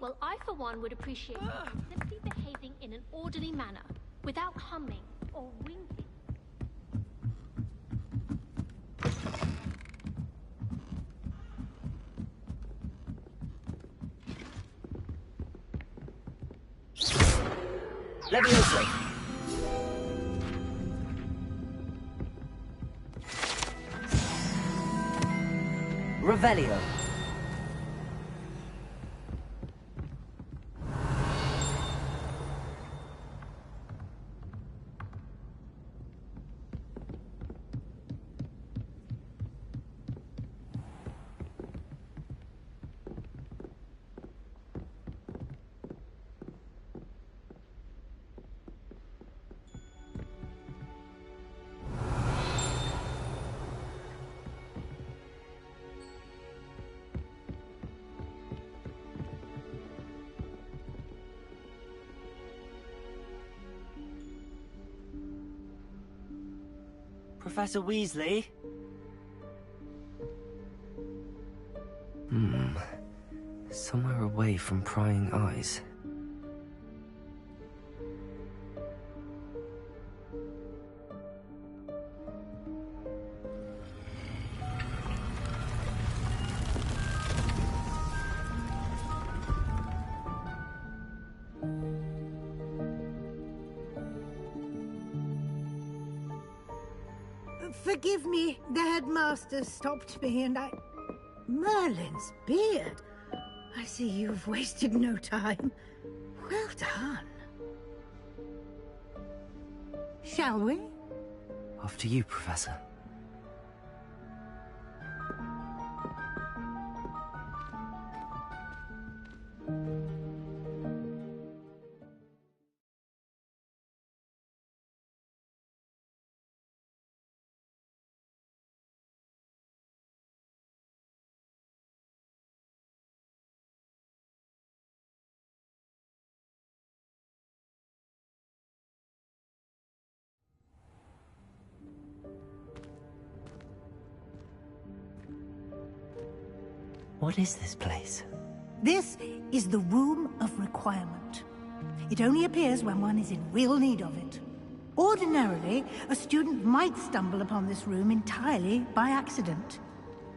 Well, I for one would appreciate you simply behaving in an orderly manner, without humming or winking. Levioso. Revelio. Professor Weasley? Somewhere away from prying eyes. Forgive me, the headmaster stopped me and I... Merlin's beard! I see you've wasted no time. Well done. Shall we? After you, Professor. What is this place? This is the Room of Requirement. It only appears when one is in real need of it. Ordinarily, a student might stumble upon this room entirely by accident.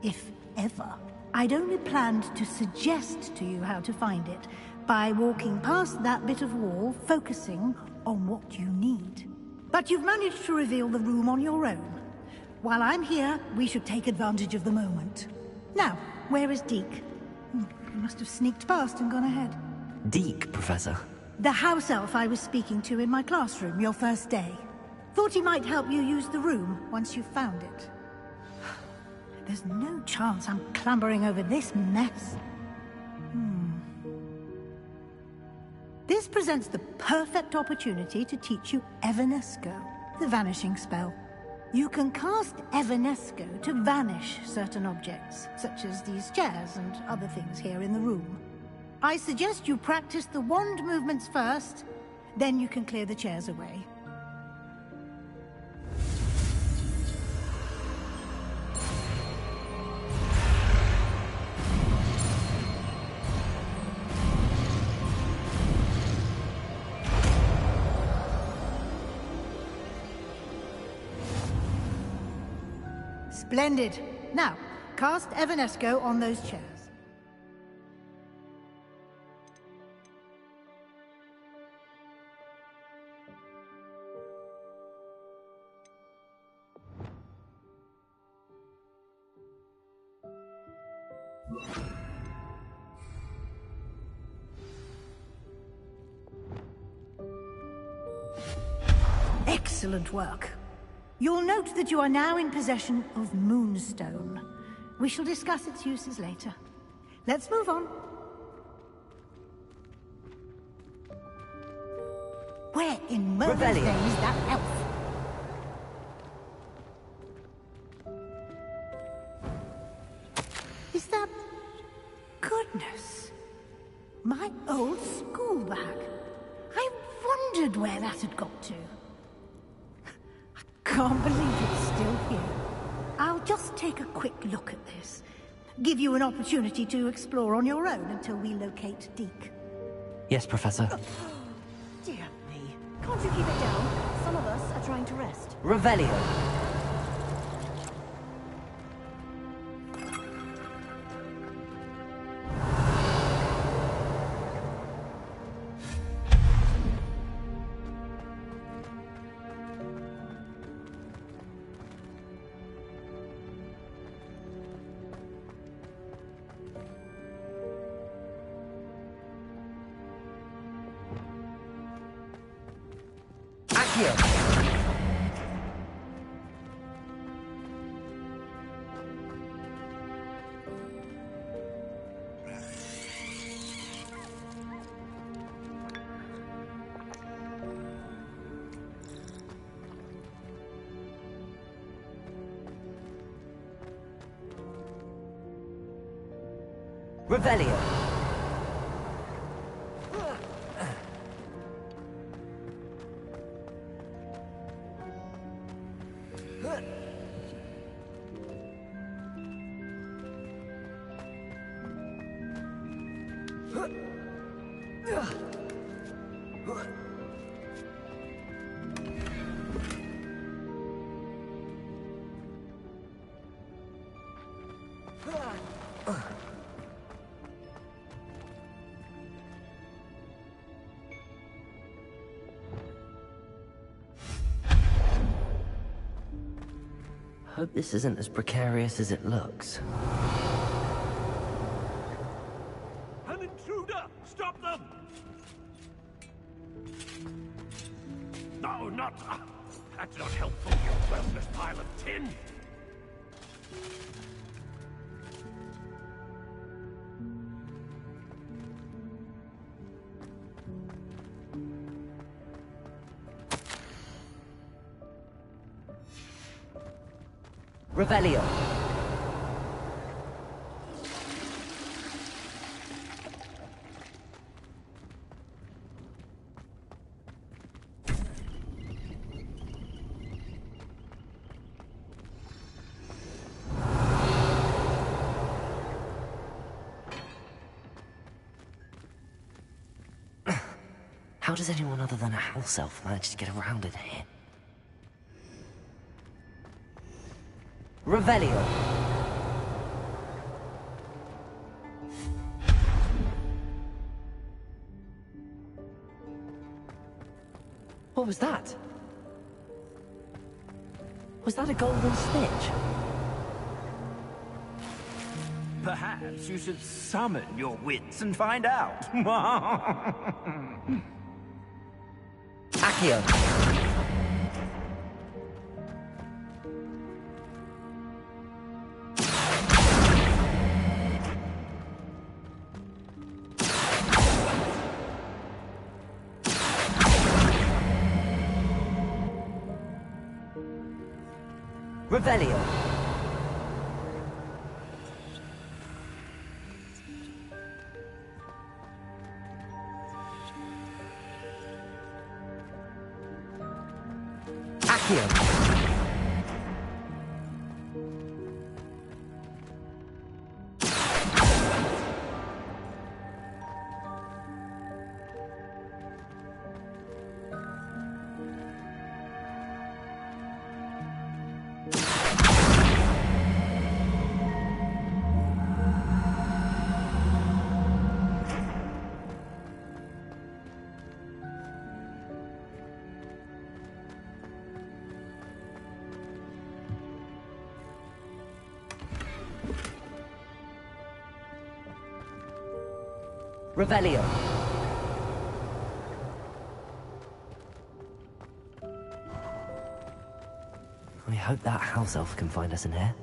If ever. I'd only planned to suggest to you how to find it by walking past that bit of wall, focusing on what you need. But you've managed to reveal the room on your own. While I'm here, we should take advantage of the moment. Now, where is Deke? He must have sneaked past and gone ahead. Deke, Professor. The house elf I was speaking to in my classroom your first day. Thought he might help you use the room once you've found it. There's no chance I'm clambering over this mess. This presents the perfect opportunity to teach you Evanesco, the vanishing spell. You can cast Evanesco to vanish certain objects, such as these chairs and other things here in the room. I suggest you practice the wand movements first, then you can clear the chairs away. Splendid. Now, cast Evanesco on those chairs. Excellent work. You'll note that you are now in possession of Moonstone. We shall discuss its uses later. Let's move on. Where in Merlin's name is that elf? Is that... Goodness. My old school bag. I wondered where that had got to. Can't believe it's still here. I'll just take a quick look at this. Give you an opportunity to explore on your own until we locate Deke. Yes, Professor. Dear me. Can't you keep it down? Some of us are trying to rest. Revelio. Revelio. Hope this isn't as precarious as it looks. An intruder! Stop them! No, not... that's not helpful, you worthless pile of tin! Revelio. How does anyone other than a house elf manage to get around in here? Revelio. What was that? Was that a golden snitch? Perhaps you should summon your wits and find out. Accio. Revelio. Accio. Revelio. I hope that house elf can find us in here.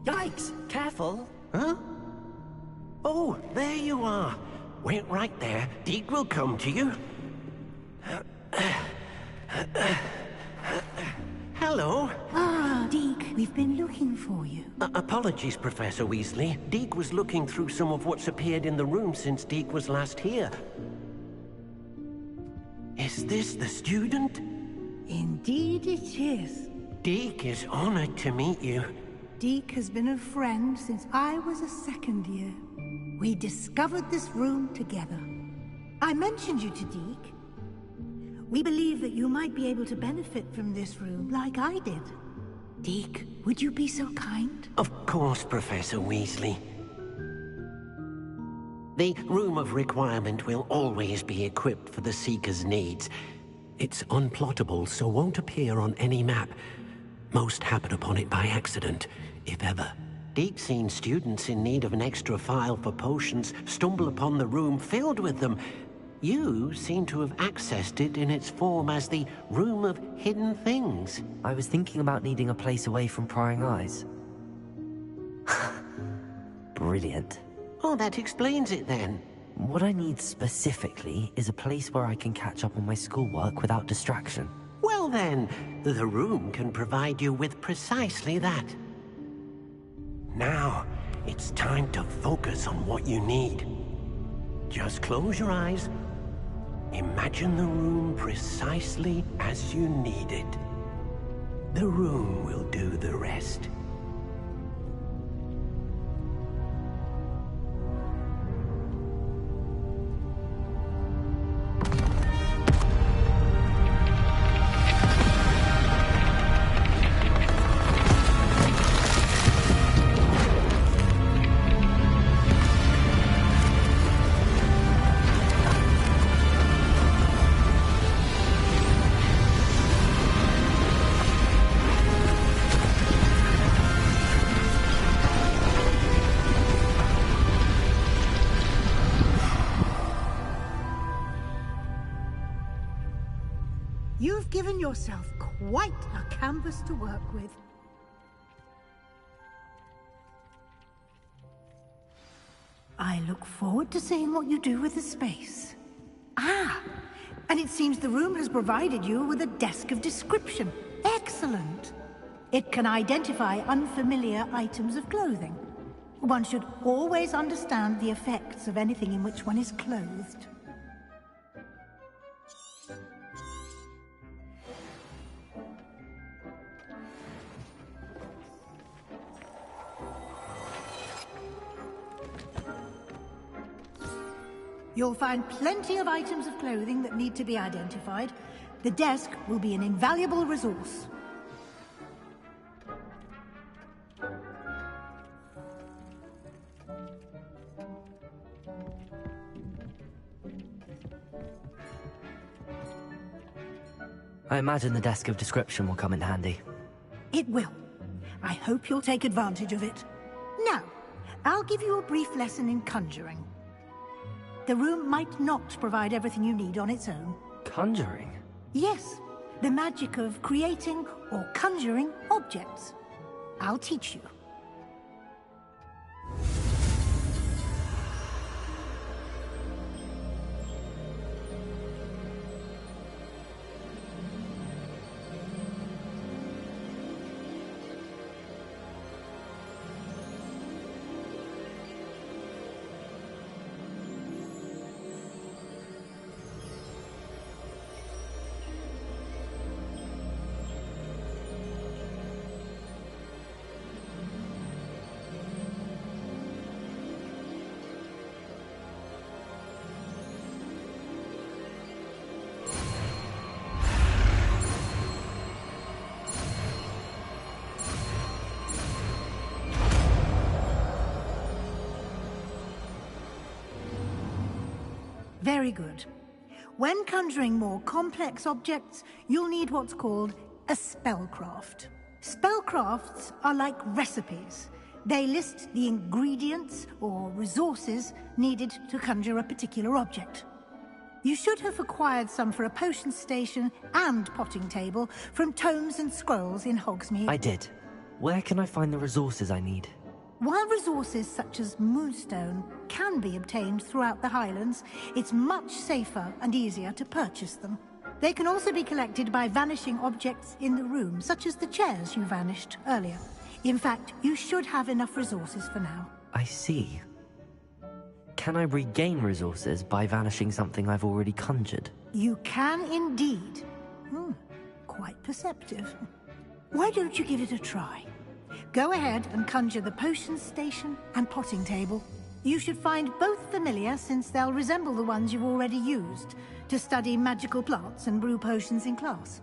Yikes! Careful! Huh? Oh, there you are. Wait right there. Deke will come to you. hello. Ah, Deke, we've been looking for you. Apologies, Professor Weasley. Deke was looking through some of what's appeared in the room since Deke was last here. Is this the student? Indeed it is. Deke is honored to meet you. Deke has been a friend since I was a second year. We discovered this room together. I mentioned you to Deke. We believe that you might be able to benefit from this room like I did. Deke, would you be so kind? Of course, Professor Weasley. The Room of Requirement will always be equipped for the Seeker's needs. It's unplottable, so won't appear on any map. Most happen upon it by accident, if ever. Deke's seen students in need of an extra file for potions stumble upon the room filled with them. You seem to have accessed it in its form as the Room of Hidden Things. I was thinking about needing a place away from prying eyes. Brilliant. Oh, that explains it then. What I need specifically is a place where I can catch up on my schoolwork without distraction. Well then, the room can provide you with precisely that. Now, it's time to focus on what you need. Just close your eyes. Imagine the room precisely as you need it. The room will do the rest. You've given yourself quite a canvas to work with. I look forward to seeing what you do with the space. Ah, and it seems the room has provided you with a desk of description. Excellent. It can identify unfamiliar items of clothing. One should always understand the effects of anything in which one is clothed. You'll find plenty of items of clothing that need to be identified. The desk will be an invaluable resource. I imagine the desk of description will come in handy. It will. I hope you'll take advantage of it. Now, I'll give you a brief lesson in conjuring. The room might not provide everything you need on its own. Conjuring? Yes, the magic of creating or conjuring objects. I'll teach you. Very good. When conjuring more complex objects, you'll need what's called a spellcraft. Spellcrafts are like recipes. They list the ingredients or resources needed to conjure a particular object. You should have acquired some for a potion station and potting table from tomes and scrolls in Hogsmeade. I did. Where can I find the resources I need? While resources such as moonstone can be obtained throughout the Highlands, it's much safer and easier to purchase them. They can also be collected by vanishing objects in the room, such as the chairs you vanished earlier. In fact, you should have enough resources for now. I see. Can I regain resources by vanishing something I've already conjured? You can indeed. Quite perceptive. Why don't you give it a try? Go ahead and conjure the potion station and potting table. You should find both familiar, since they'll resemble the ones you've already used to study magical plants and brew potions in class.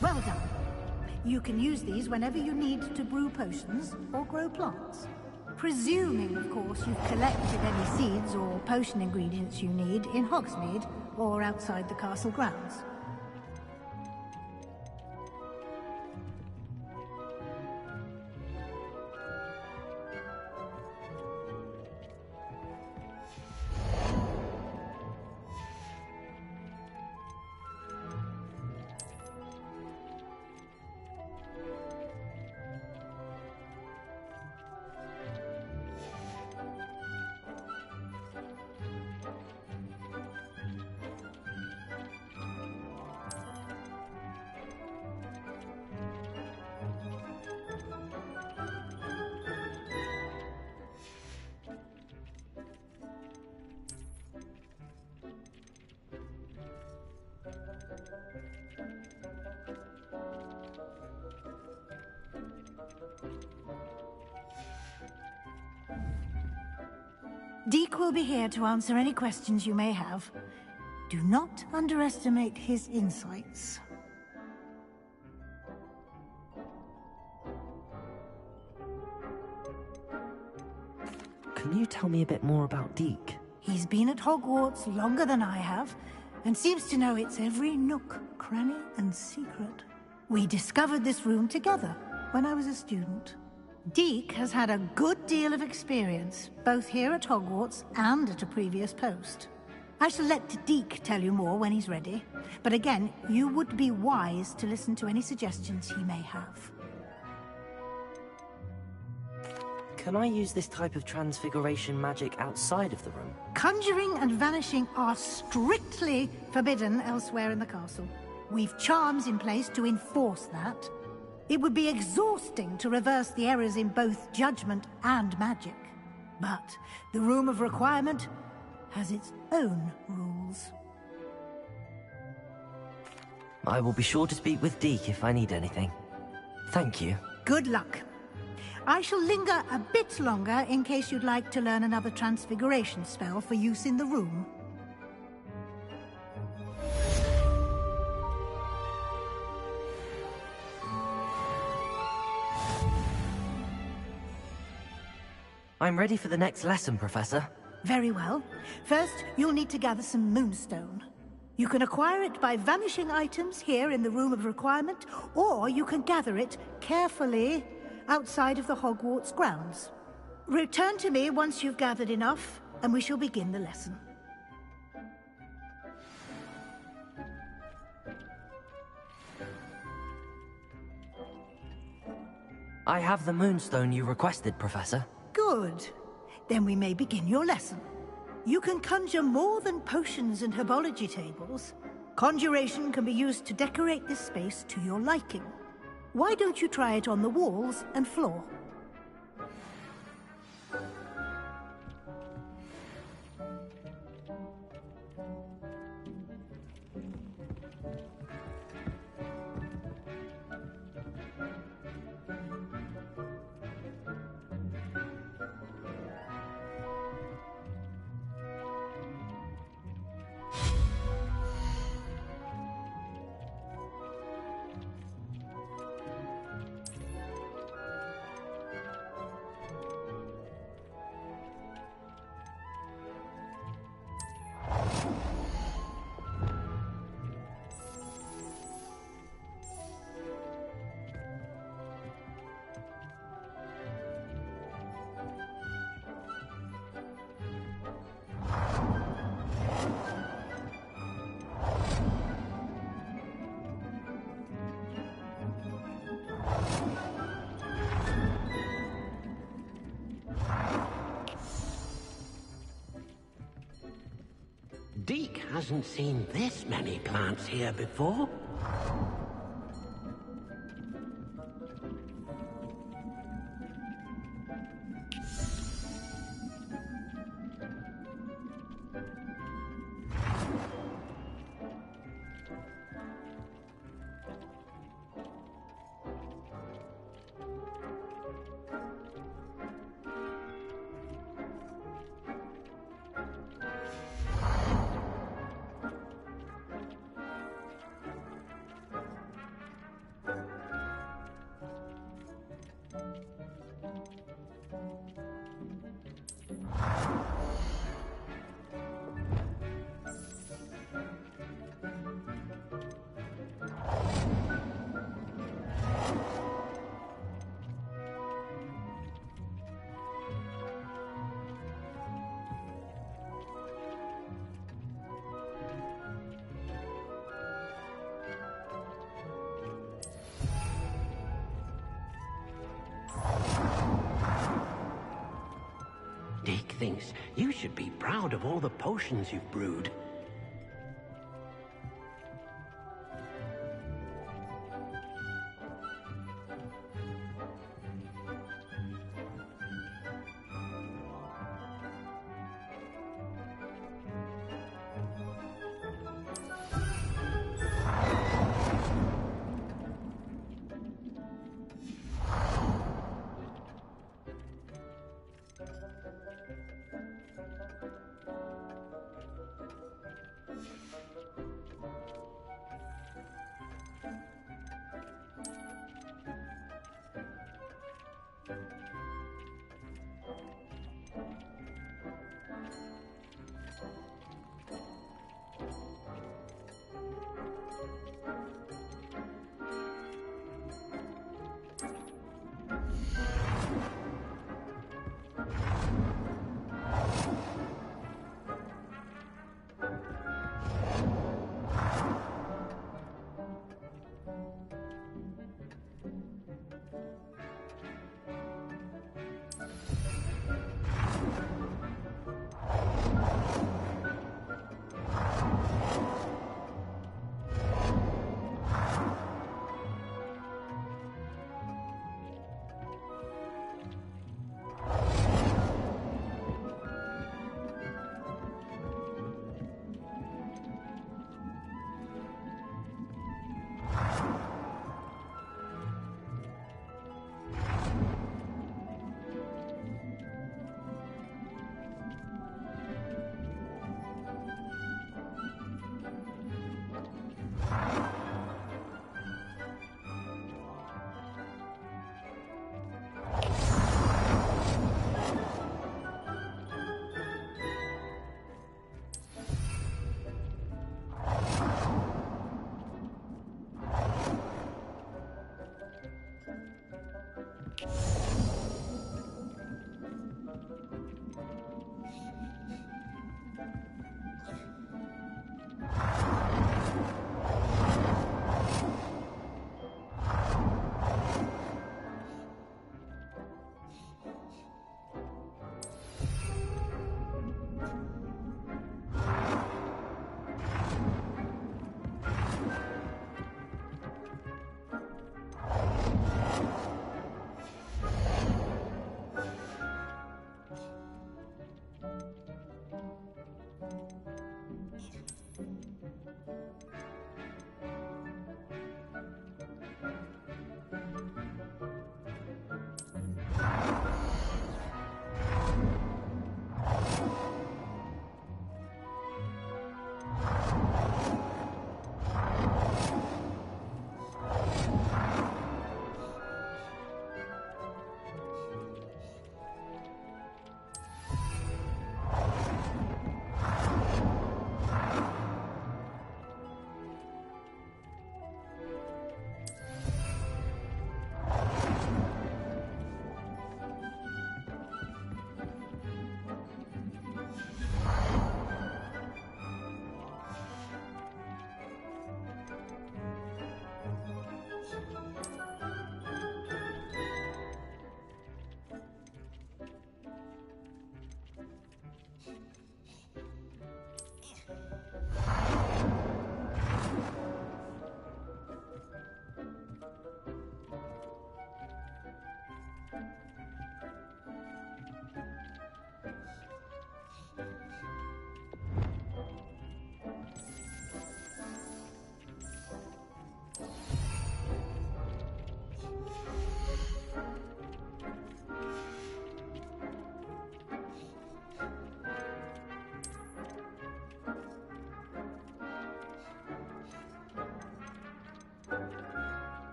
Well done. You can use these whenever you need to brew potions or grow plants. Presuming, of course, you've collected any seeds or potion ingredients you need in Hogsmeade or outside the castle grounds. Deke will be here to answer any questions you may have. Do not underestimate his insights. Can you tell me a bit more about Deke? He's been at Hogwarts longer than I have, and seems to know its every nook, cranny, and secret. We discovered this room together when I was a student. Deke has had a good deal of experience, both here at Hogwarts and at a previous post. I shall let Deke tell you more when he's ready, but again, you would be wise to listen to any suggestions he may have. Can I use this type of transfiguration magic outside of the room? Conjuring and vanishing are strictly forbidden elsewhere in the castle. We've charms in place to enforce that. It would be exhausting to reverse the errors in both judgment and magic. But the Room of Requirement has its own rules. I will be sure to speak with Deke if I need anything. Thank you. Good luck. I shall linger a bit longer in case you'd like to learn another transfiguration spell for use in the room. I'm ready for the next lesson, Professor. Very well. First, you'll need to gather some moonstone. You can acquire it by vanishing items here in the Room of Requirement, or you can gather it carefully outside of the Hogwarts grounds. Return to me once you've gathered enough, and we shall begin the lesson. I have the moonstone you requested, Professor. Good. Then we may begin your lesson. You can conjure more than potions and herbology tables. Conjuration can be used to decorate this space to your liking. Why don't you try it on the walls and floor? Deke hasn't seen this many plants here before. Deke thinks you should be proud of all the potions you've brewed.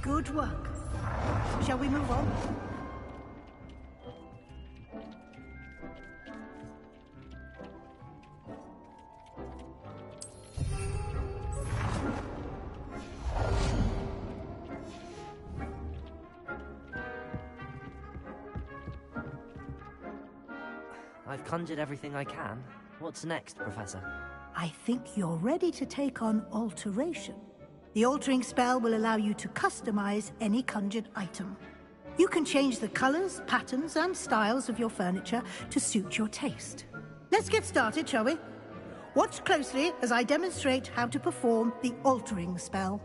Good work. Shall we move on? I've conjured everything I can. What's next, Professor? I think you're ready to take on alteration. The altering spell will allow you to customize any conjured item. You can change the colors, patterns, and styles of your furniture to suit your taste. Let's get started, shall we? Watch closely as I demonstrate how to perform the altering spell.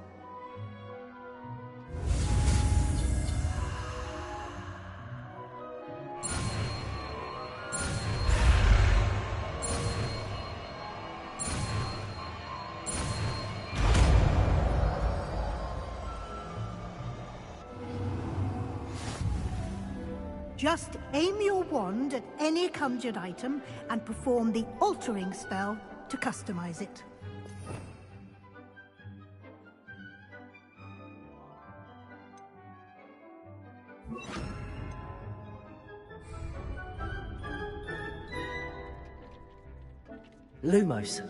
Just aim your wand at any conjured item and perform the altering spell to customize it. Lumos.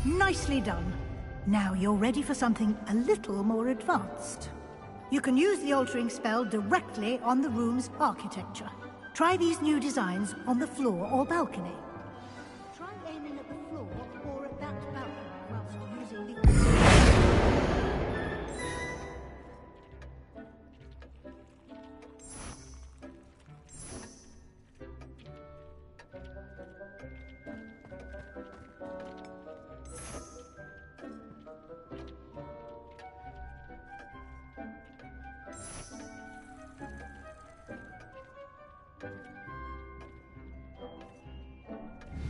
Nicely done. Now you're ready for something a little more advanced. You can use the altering spell directly on the room's architecture. Try these new designs on the floor or balcony. Try aiming at the floor or at that balcony whilst using the...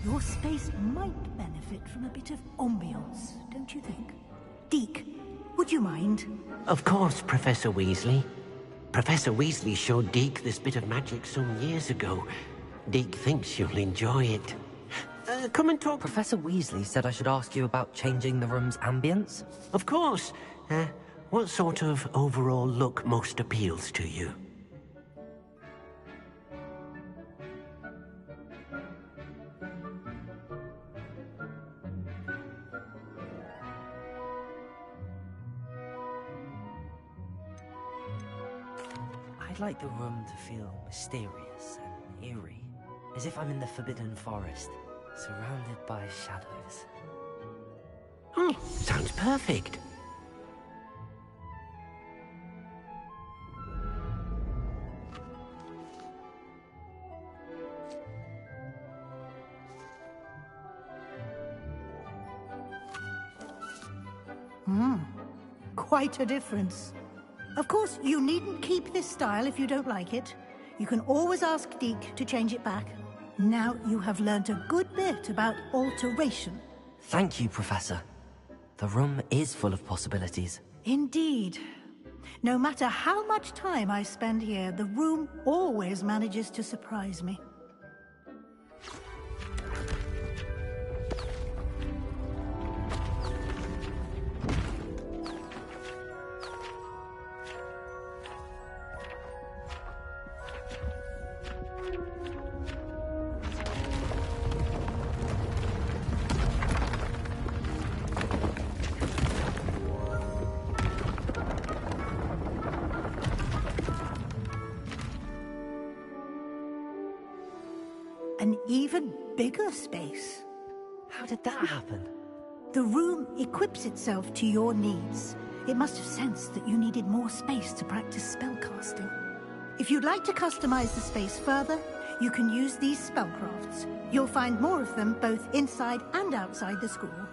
Your space might benefit from a bit of ambiance, don't you think? Deke, would you mind? Of course, Professor Weasley. Professor Weasley showed Deke this bit of magic some years ago. Deke thinks you'll enjoy it. Come and talk. Professor Weasley said I should ask you about changing the room's ambience. Of course. What sort of overall look most appeals to you? I'd like the room to feel mysterious and eerie, as if I'm in the Forbidden Forest, surrounded by shadows. Oh, sounds perfect. Quite a difference. Of course, you needn't keep this style if you don't like it. You can always ask Deke to change it back. Now you have learnt a good bit about alteration. Thank you, Professor. The room is full of possibilities. Indeed. No matter how much time I spend here, the room always manages to surprise me. An even bigger space. How did that happen? The room equips itself to your needs. It must have sensed that you needed more space to practice spellcasting. If you'd like to customize the space further, you can use these spellcrafts. You'll find more of them both inside and outside the school.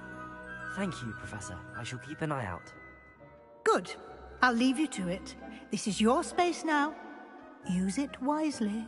Thank you, Professor. I shall keep an eye out. Good. I'll leave you to it. This is your space now. Use it wisely.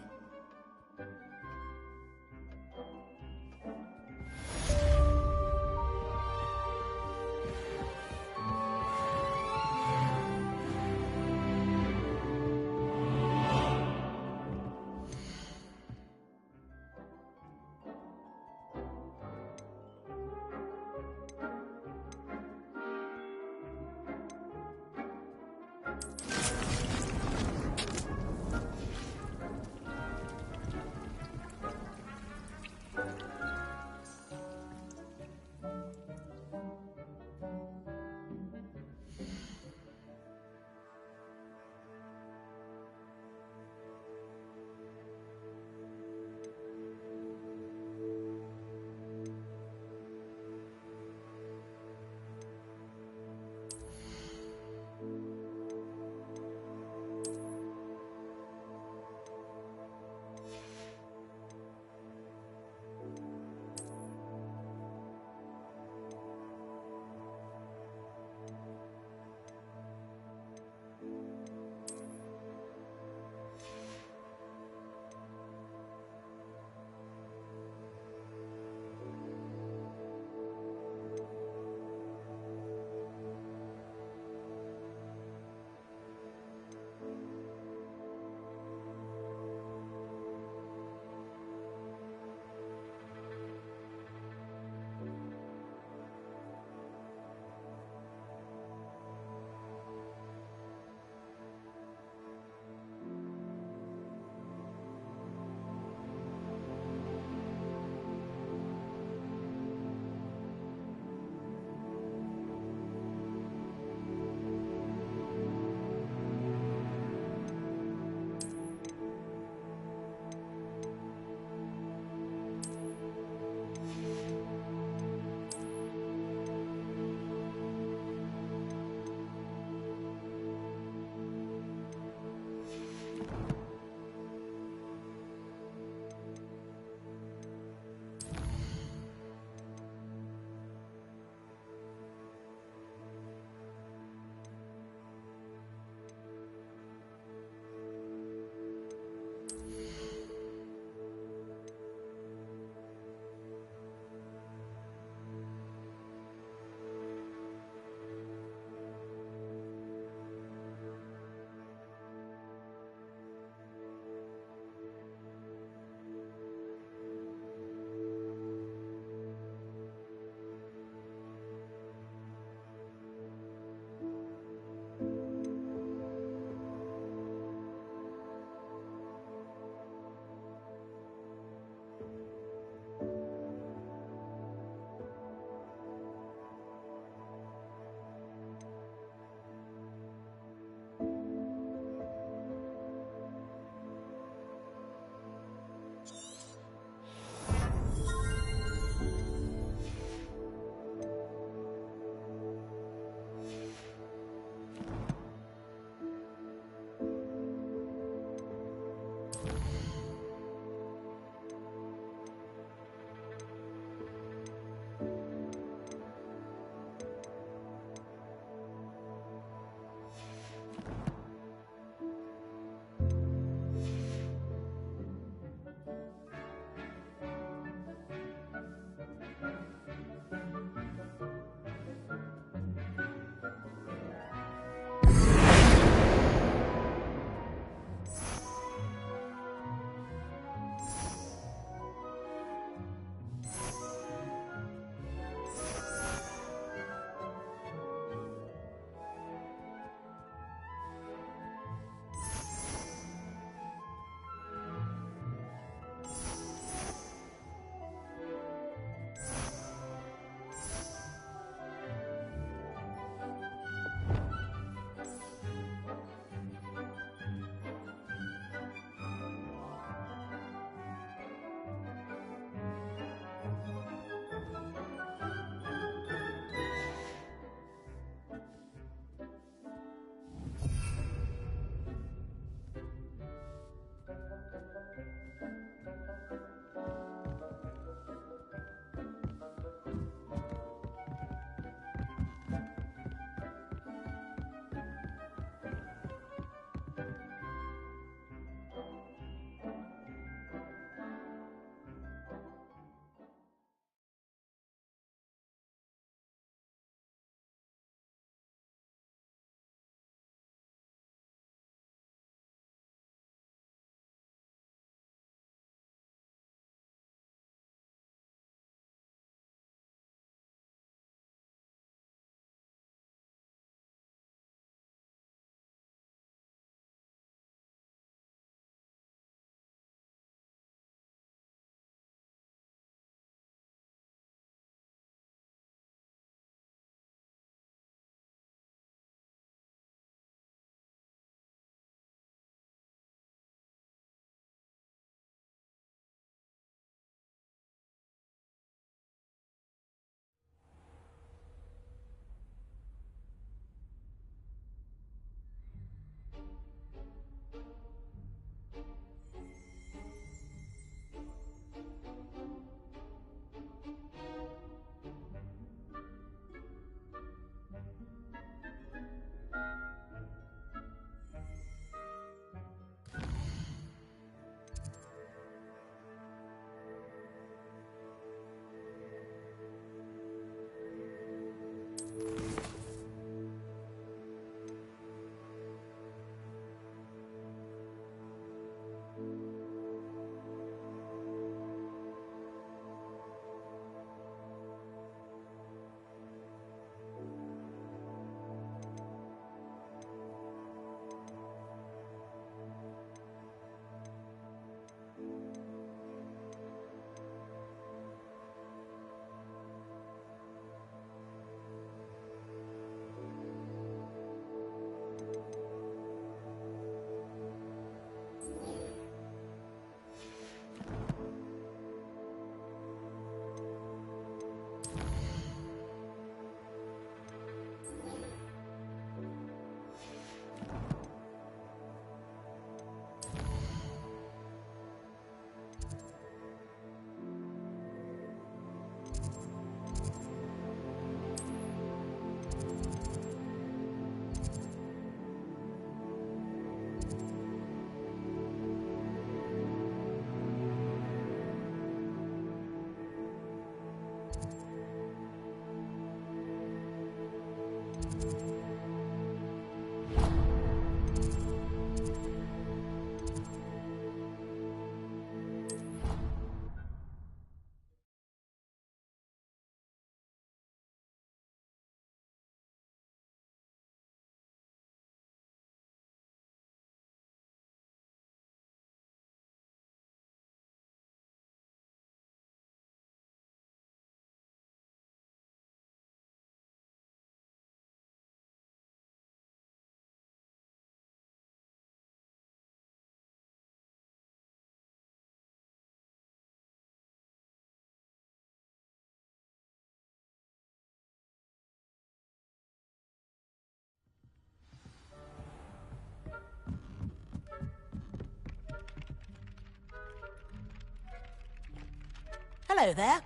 Hello there.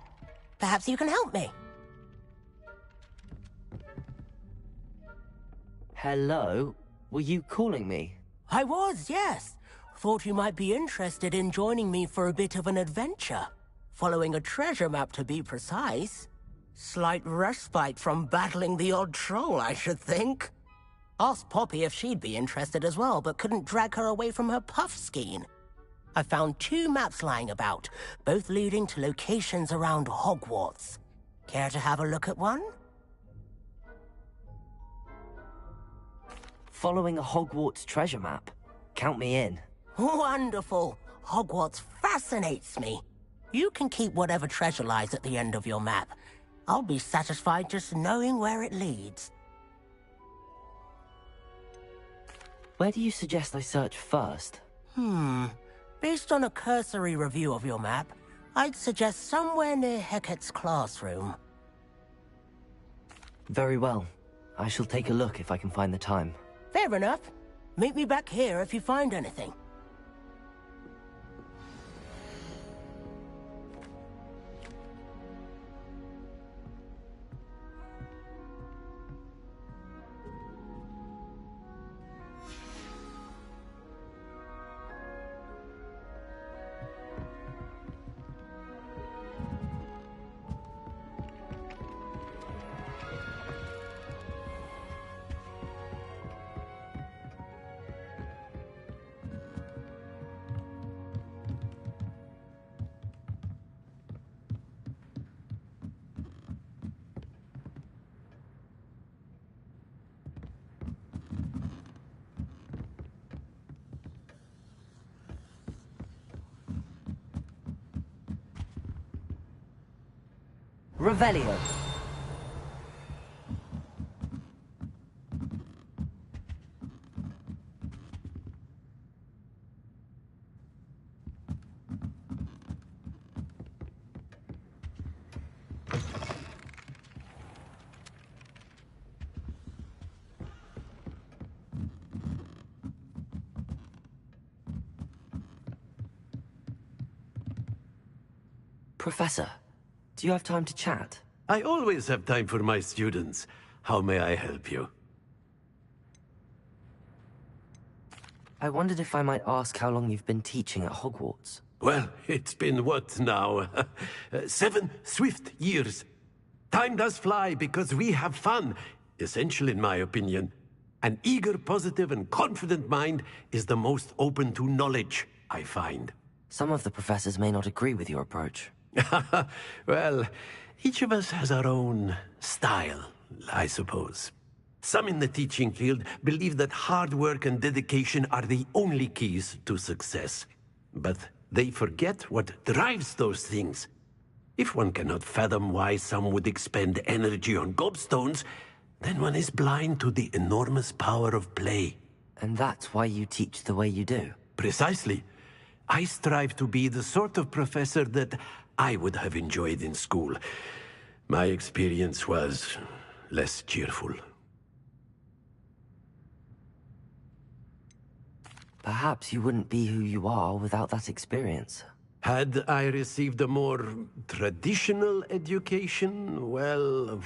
Perhaps you can help me. Hello? Were you calling me? I was, yes. Thought you might be interested in joining me for a bit of an adventure. Following a treasure map, to be precise. Slight respite from battling the odd troll, I should think. Asked Poppy if she'd be interested as well, but couldn't drag her away from her puff skein. I found 2 maps lying about, both leading to locations around Hogwarts. Care to have a look at one? Following a Hogwarts treasure map? Count me in. Wonderful. Hogwarts fascinates me. You can keep whatever treasure lies at the end of your map. I'll be satisfied just knowing where it leads. Where do you suggest I search first? Based on a cursory review of your map, I'd suggest somewhere near Hecat's classroom. Very well. I shall take a look if I can find the time. Fair enough. Meet me back here if you find anything. Revelio. Professor, do you have time to chat? I always have time for my students. How may I help you? I wondered if I might ask how long you've been teaching at Hogwarts. Well, it's been what now? 7 swift years. Time does fly because we have fun. Essential in my opinion. An eager, positive, and confident mind is the most open to knowledge, I find. Some of the professors may not agree with your approach. Well, each of us has our own style, I suppose. Some in the teaching field believe that hard work and dedication are the only keys to success. But they forget what drives those things. If one cannot fathom why some would expend energy on gobstones, then one is blind to the enormous power of play. And that's why you teach the way you do? Precisely. I strive to be the sort of professor that I would have enjoyed in school. My experience was less cheerful. Perhaps you wouldn't be who you are without that experience. Had I received a more traditional education, well,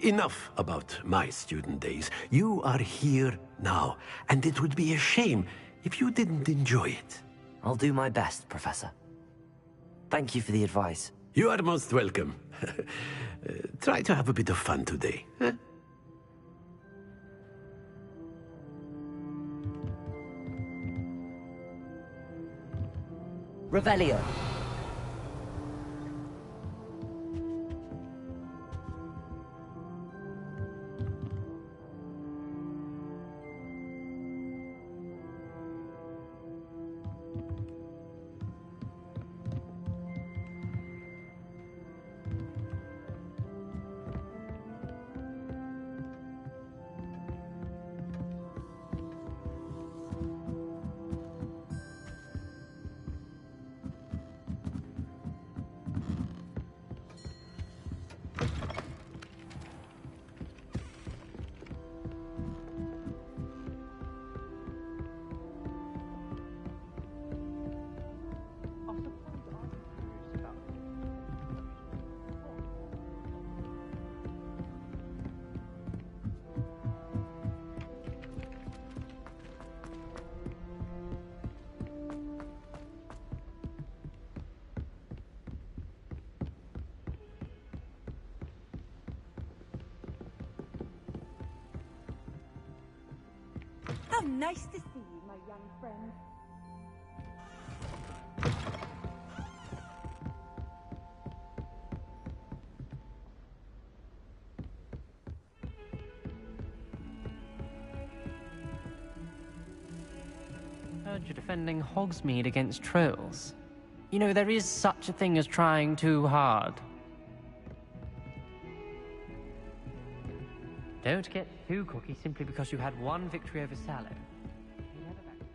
enough about my student days. You are here now, and it would be a shame if you didn't enjoy it. I'll do my best, Professor. Thank you for the advice. You are most welcome. Try to have a bit of fun today. Huh? Revelio. nice to see you, my young friend. Heard you're defending Hogsmeade against trolls. You know, there is such a thing as trying too hard. Don't get too cocky simply because you had one victory over Sallow. You never back down.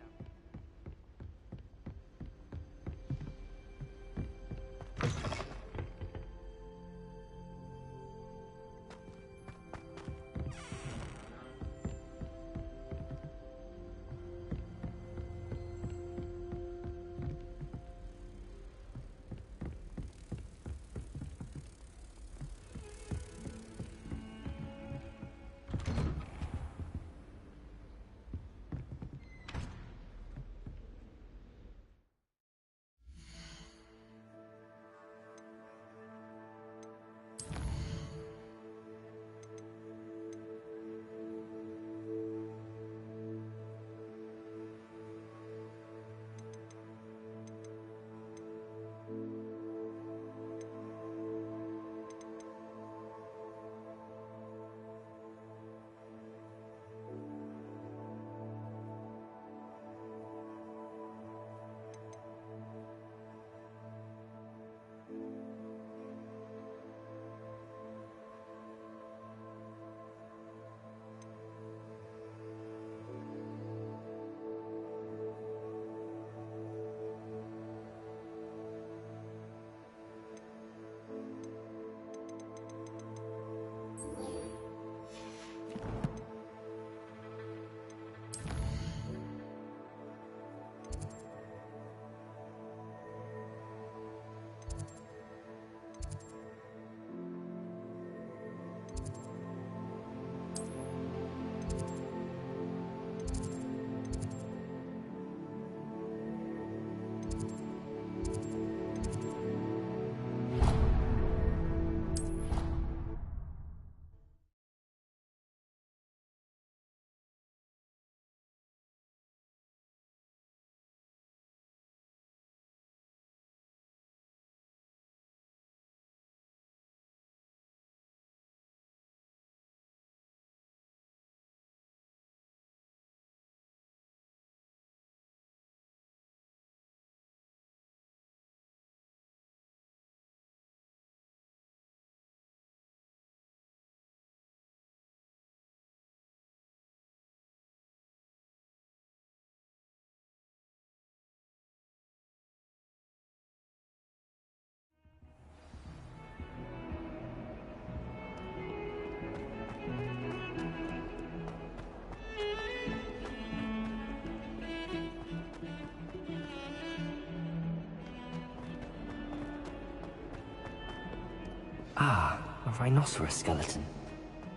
Ah, a rhinoceros skeleton.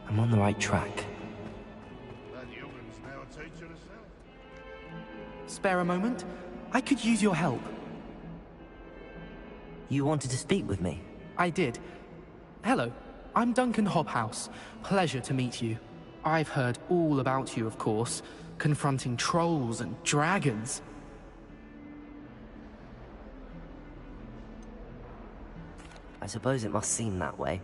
I'm on the right track. That human's now a teacher herself. Spare a moment? I could use your help. You wanted to speak with me? I did. Hello, I'm Duncan Hobhouse. Pleasure to meet you. I've heard all about you, of course, confronting trolls and dragons. I suppose it must seem that way.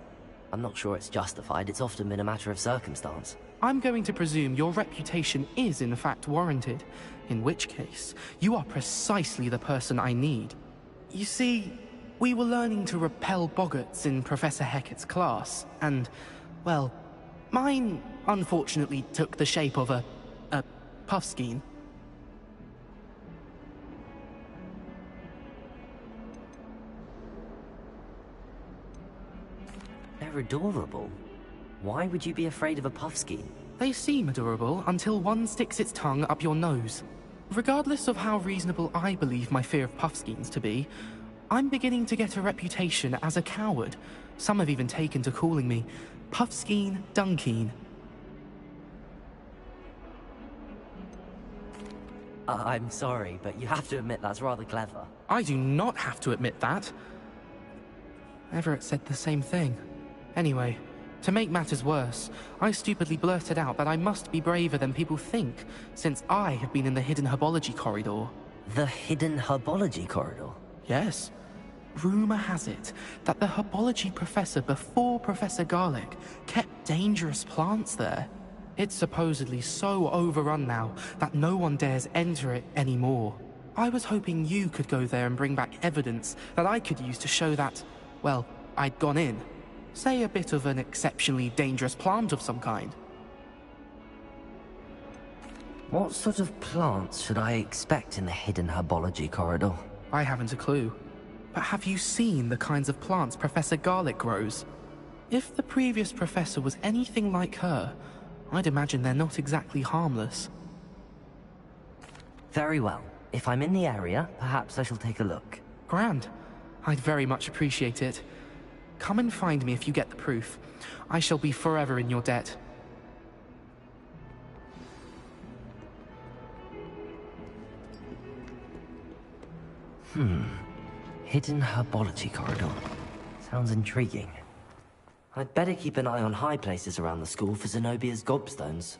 I'm not sure it's justified. It's often been a matter of circumstance. I'm going to presume your reputation is in fact warranted, in which case, you are precisely the person I need. You see, we were learning to repel boggarts in Professor Hecat's class, and, well, mine unfortunately took the shape of a puffskein. They're adorable. Why would you be afraid of a puffskein? They seem adorable until one sticks its tongue up your nose. Regardless of how reasonable I believe my fear of puffskeins to be, I'm beginning to get a reputation as a coward. Some have even taken to calling me Puffskein Dunkeen. I'm sorry, but you have to admit that's rather clever. I do not have to admit that. Everett said the same thing. Anyway, To make matters worse, I stupidly blurted out that I must be braver than people think, since I have been in the hidden herbology corridor. The hidden herbology corridor? Yes. Rumor has it that the herbology professor before Professor Garlic kept dangerous plants there. It's supposedly so overrun now that no one dares enter it anymore. I was hoping you could go there and bring back evidence that I could use to show that, well, I'd gone in. Say a bit of an exceptionally dangerous plant of some kind. What sort of plants should I expect in the hidden herbology corridor? I haven't a clue. But have you seen the kinds of plants Professor Garlic grows? If the previous professor was anything like her, I'd imagine they're not exactly harmless. Very well. If I'm in the area, perhaps I shall take a look. Grand. I'd very much appreciate it. Come and find me if you get the proof. I shall be forever in your debt. Hidden herbology corridor. Sounds intriguing. I'd better keep an eye on high places around the school for Zenobia's gobstones.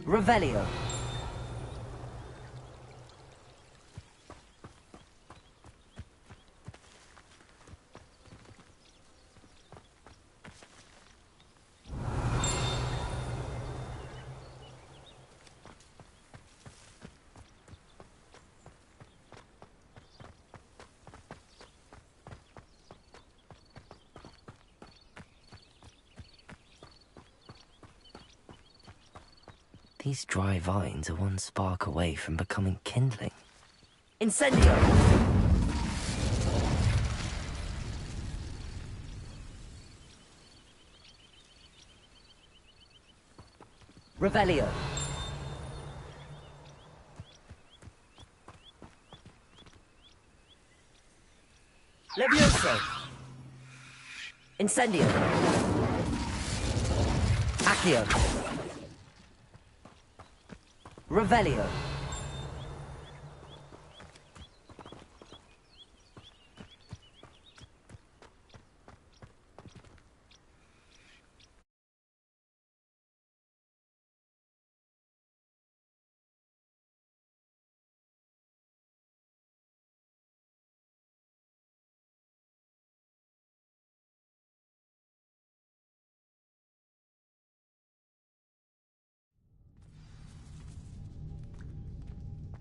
Revelio. These dry vines are one spark away from becoming kindling. Incendio! Revelio. Levioso! Incendio. Accio. Revelio.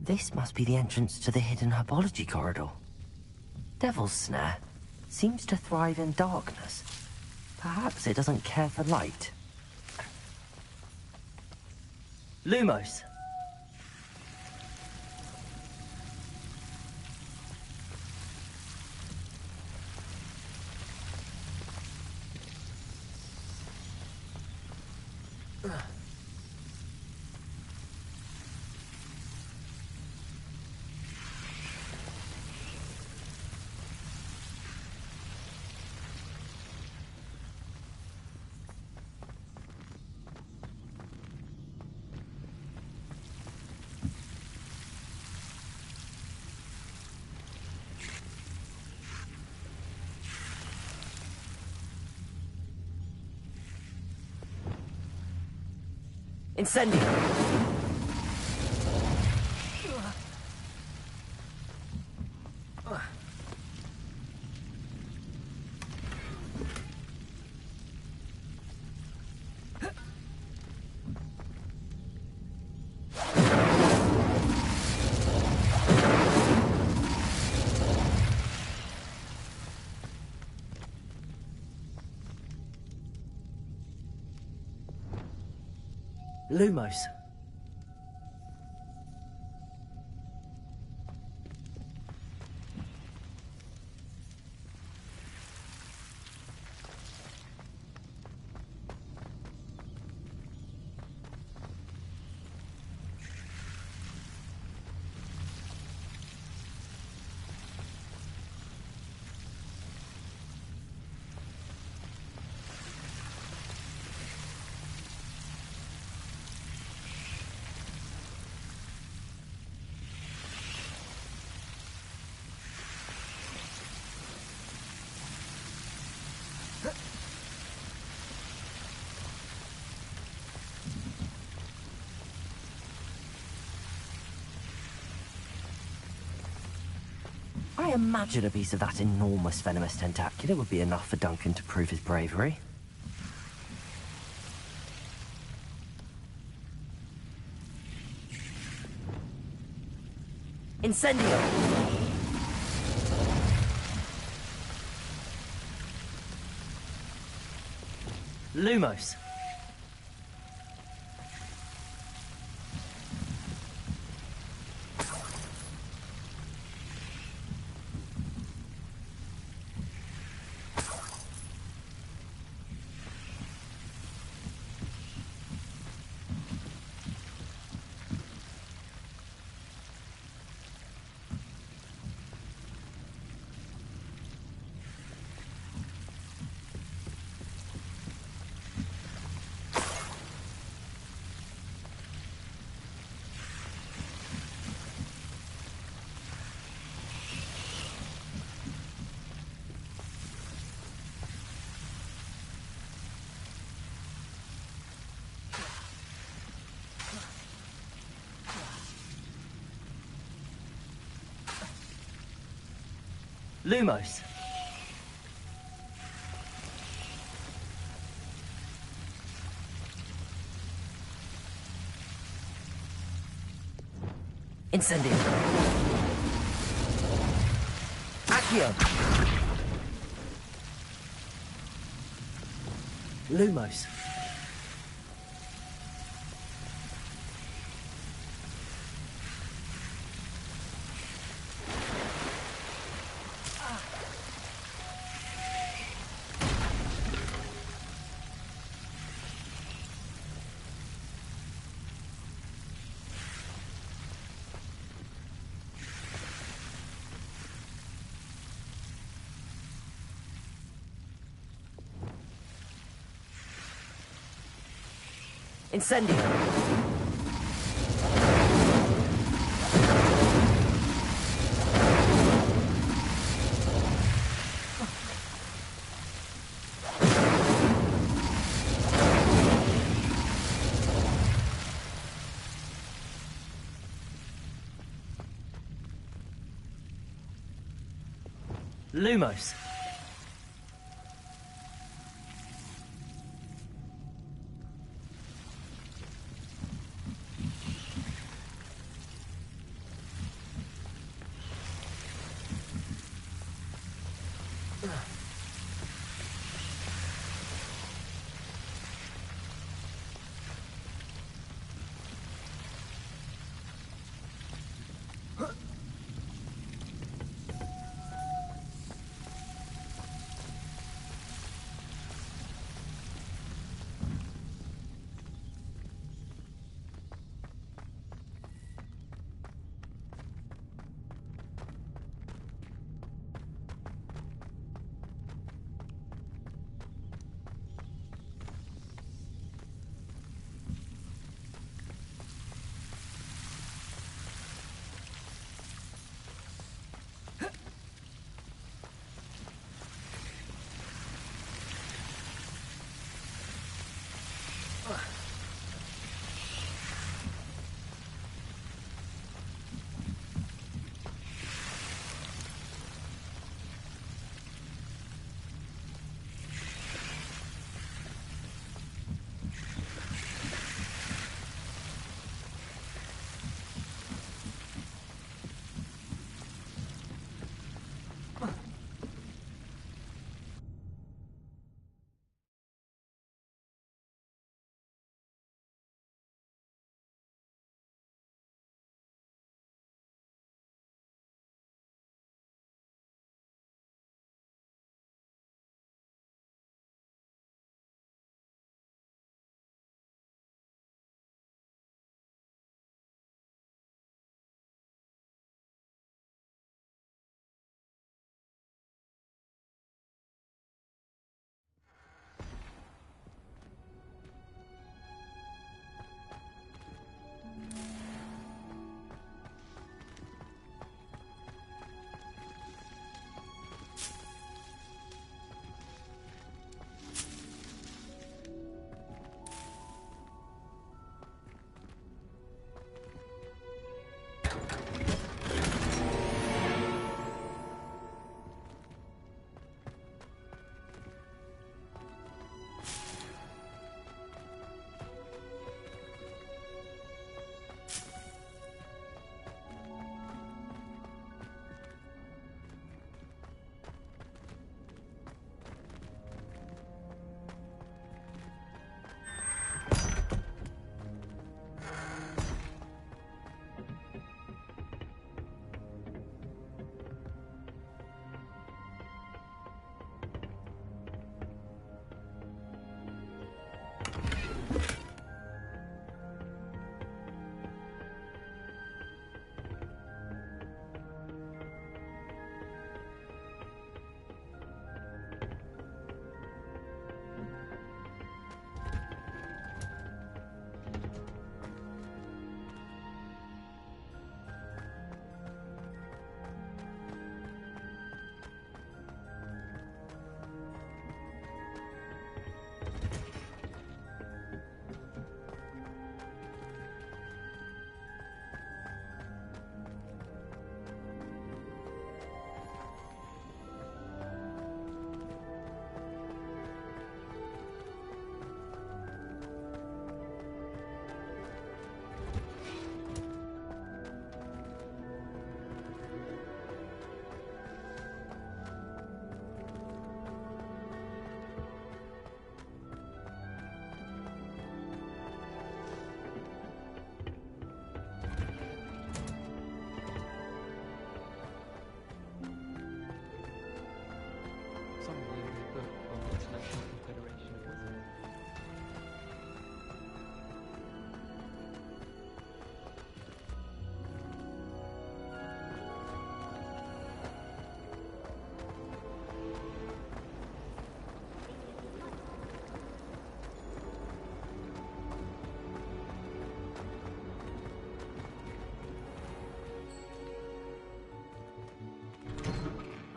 This must be the entrance to the hidden herbology corridor. Devil's Snare seems to thrive in darkness. Perhaps it doesn't care for light. Lumos. Incendio! Lumos. I imagine a piece of that enormous venomous tentacular would be enough for Duncan to prove his bravery. Incendio! Lumos. Lumos. Incendio. Accio. Lumos. Incendio! Lumos.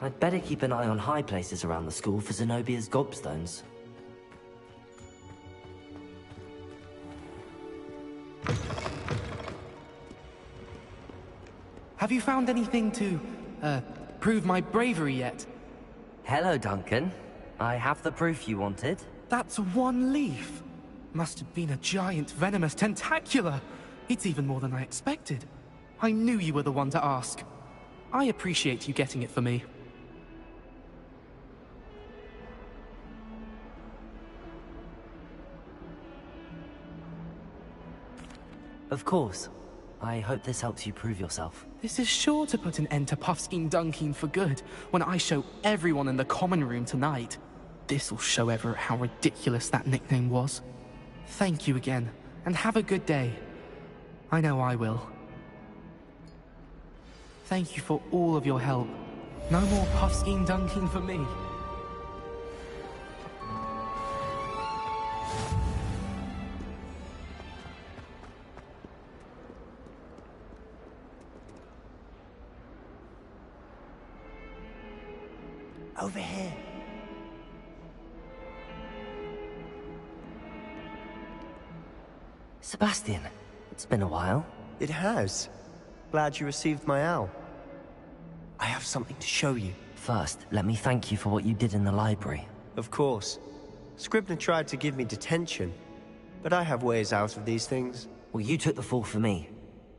I'd better keep an eye on high places around the school for Zenobia's gobstones. Have you found anything to, prove my bravery yet? Hello, Duncan. I have the proof you wanted. That's one leaf. Must have been a giant venomous tentacula. It's even more than I expected. I knew you were the one to ask. I appreciate you getting it for me. Of course. I hope this helps you prove yourself. This is sure to put an end to Puffskein Dunkeen for good when I show everyone in the common room tonight. This'll show Everett how ridiculous that nickname was. Thank you again, and have a good day. I know I will. Thank you for all of your help. No more Puffskein Dunkeen for me. Over here. Sebastian, it's been a while. It has. Glad you received my owl. I have something to show you. First, let me thank you for what you did in the library. Of course. Scribner tried to give me detention, but I have ways out of these things. Well, you took the fall for me,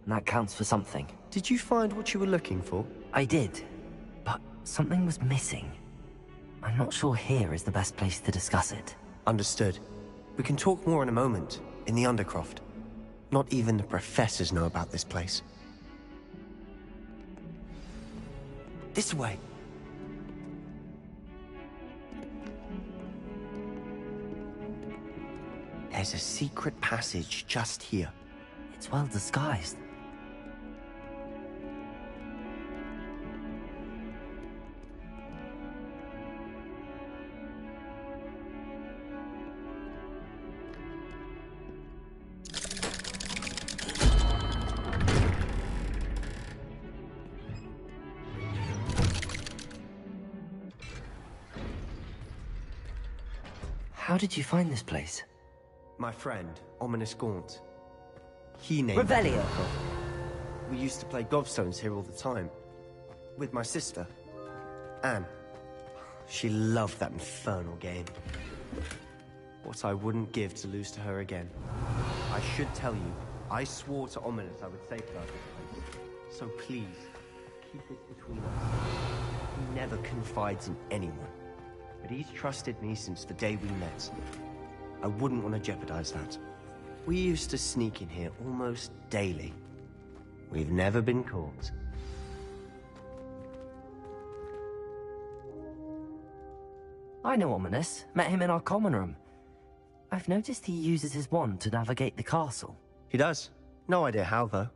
and that counts for something. Did you find what you were looking for? I did, but something was missing. I'm not sure here is the best place to discuss it. Understood. We can talk more in a moment, in the Undercroft. Not even the professors know about this place. This way. There's a secret passage just here. It's well disguised. How did you find this place? My friend, Ominous Gaunt. He named Revelio. it. We used to play gobstones here all the time. With my sister, Anne. She loved that infernal game. What I wouldn't give to lose to her again. I should tell you, I swore to Ominous I would safeguard this place. So please, keep this between us. He never confides in anyone. But he's trusted me since the day we met. I wouldn't want to jeopardize that. We used to sneak in here almost daily. We've never been caught. I know Ominous. Met him in our common room. I've noticed he uses his wand to navigate the castle. He does. No idea how, though.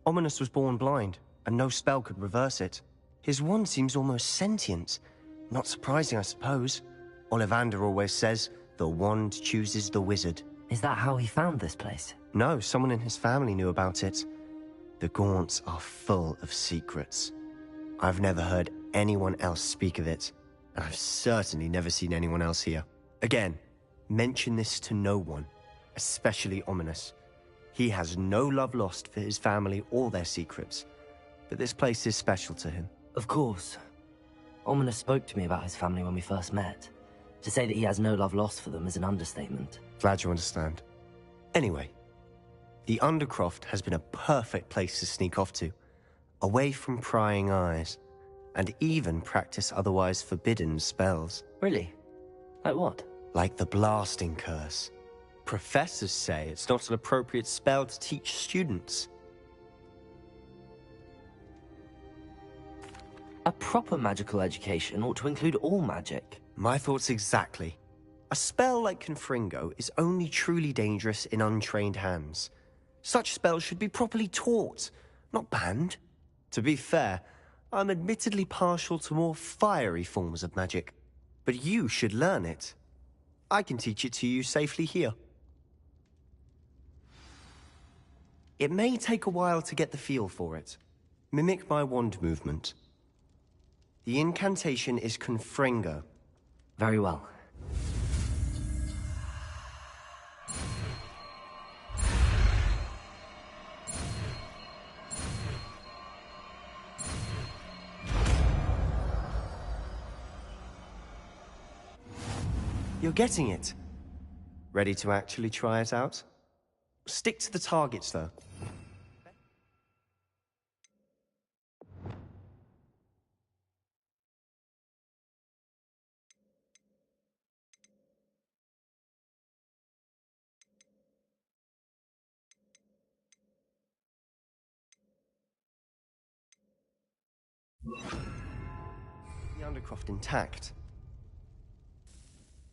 Ominous was born blind, and no spell could reverse it. His wand seems almost sentient. Not surprising, I suppose. Ollivander always says, the wand chooses the wizard. Is that how he found this place? No, someone in his family knew about it. The Gaunts are full of secrets. I've never heard anyone else speak of it, and I've certainly never seen anyone else here. Again, mention this to no one, especially Ominous. He has no love lost for his family or their secrets, but this place is special to him. Of course. Ominous spoke to me about his family when we first met. To say that he has no love lost for them is an understatement. Glad you understand. Anyway, the Undercroft has been a perfect place to sneak off to, away from prying eyes, and even practice otherwise forbidden spells. Really? Like what? Like the blasting curse. Professors say it's not an appropriate spell to teach students. A proper magical education ought to include all magic. My thoughts exactly. A spell like Confringo is only truly dangerous in untrained hands. Such spells should be properly taught, not banned. To be fair, I'm admittedly partial to more fiery forms of magic. But you should learn it. I can teach it to you safely here. It may take a while to get the feel for it. Mimic my wand movement. The incantation is Confringo. Very well. You're getting it. Ready to actually try it out? Stick to the targets, though. The Undercroft intact.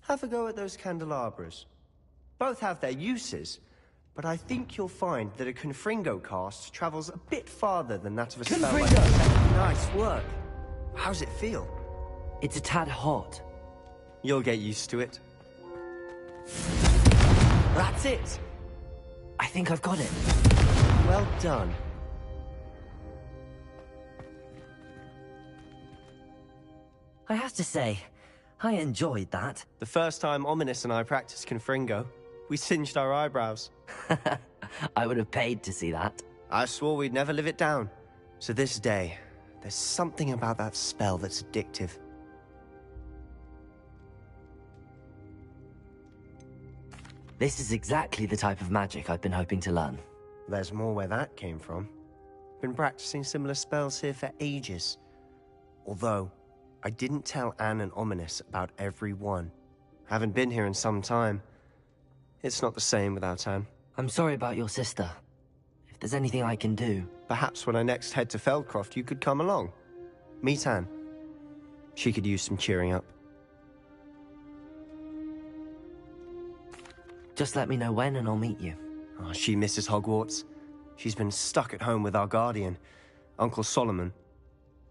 Have a go at those candelabras. Both have their uses, but I think you'll find that a Confringo cast travels a bit farther than that of a spell like that. Nice work. How's it feel? It's a tad hot. You'll get used to it. That's it! I think I've got it. Well done. I have to say, I enjoyed that. The first time Ominous and I practiced Confringo, we singed our eyebrows. I would have paid to see that. I swore we'd never live it down. To this day, there's something about that spell that's addictive. This is exactly the type of magic I've been hoping to learn. There's more where that came from. Been practicing similar spells here for ages. Although, I didn't tell Anne and Ominous about every one. Haven't been here in some time. It's not the same without Anne. I'm sorry about your sister. If there's anything I can do... Perhaps when I next head to Feldcroft, you could come along. Meet Anne. She could use some cheering up. Just let me know when and I'll meet you. Oh, she misses Hogwarts. She's been stuck at home with our guardian, Uncle Solomon.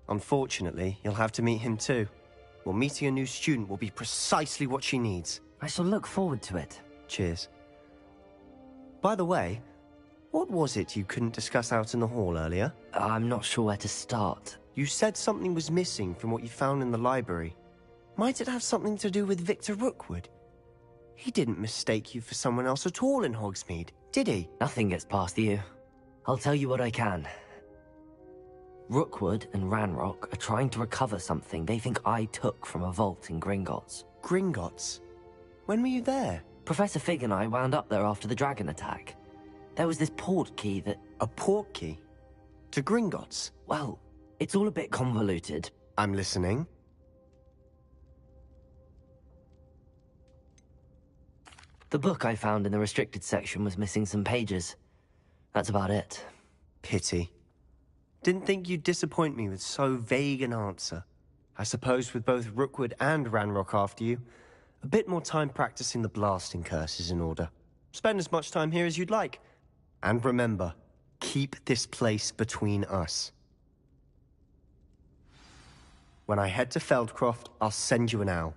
Unfortunately, you'll have to meet him too. Well, meeting a new student will be precisely what she needs. I shall look forward to it. Cheers. By the way, what was it you couldn't discuss out in the hall earlier? I'm not sure where to start. You said something was missing from what you found in the library. Might it have something to do with Victor Rookwood? He didn't mistake you for someone else at all in Hogsmeade, did he? Nothing gets past you. I'll tell you what I can. Rookwood and Ranrock are trying to recover something they think I took from a vault in Gringotts. Gringotts? When were you there? Professor Fig and I wound up there after the dragon attack. There was this port key that... A port key? To Gringotts? Well, it's all a bit convoluted. I'm listening. The book I found in the restricted section was missing some pages. That's about it. Pity. Didn't think you'd disappoint me with so vague an answer. I suppose with both Rookwood and Ranrock after you, a bit more time practicing the blasting curse is in order. Spend as much time here as you'd like. And remember, keep this place between us. When I head to Feldcroft, I'll send you an owl.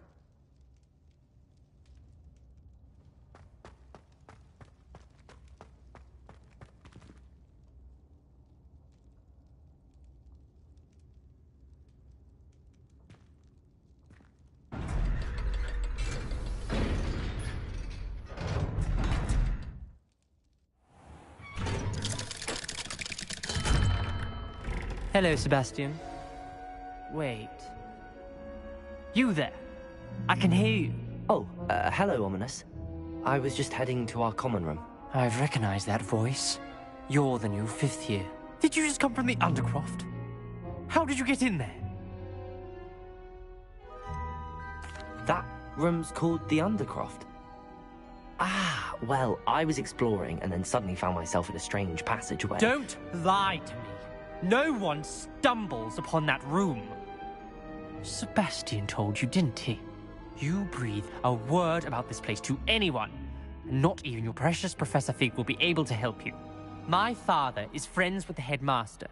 Hello, Sebastian. Wait. You there? I can hear you. Oh, hello, Ominous. I was just heading to our common room. I've recognized that voice. You're the new fifth year. Did you just come from the Undercroft? How did you get in there? That room's called the Undercroft. Ah, well, I was exploring and then suddenly found myself in a strange passageway. Don't lie to me. No one stumbles upon that room. Sebastian told you, didn't he? You breathe a word about this place to anyone, and not even your precious Professor Fig will be able to help you. My father is friends with the headmaster.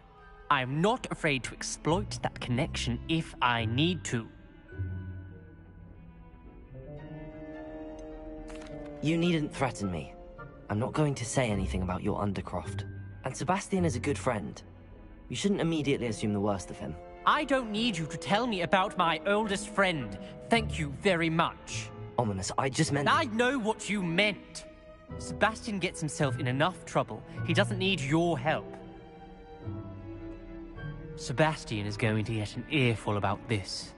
I am not afraid to exploit that connection if I need to. You needn't threaten me. I'm not going to say anything about your Undercroft. And Sebastian is a good friend. You shouldn't immediately assume the worst of him. I don't need you to tell me about my oldest friend. Thank you very much. Ominous, I just meant... I know what you meant. Sebastian gets himself in enough trouble. He doesn't need your help. Sebastian is going to get an earful about this.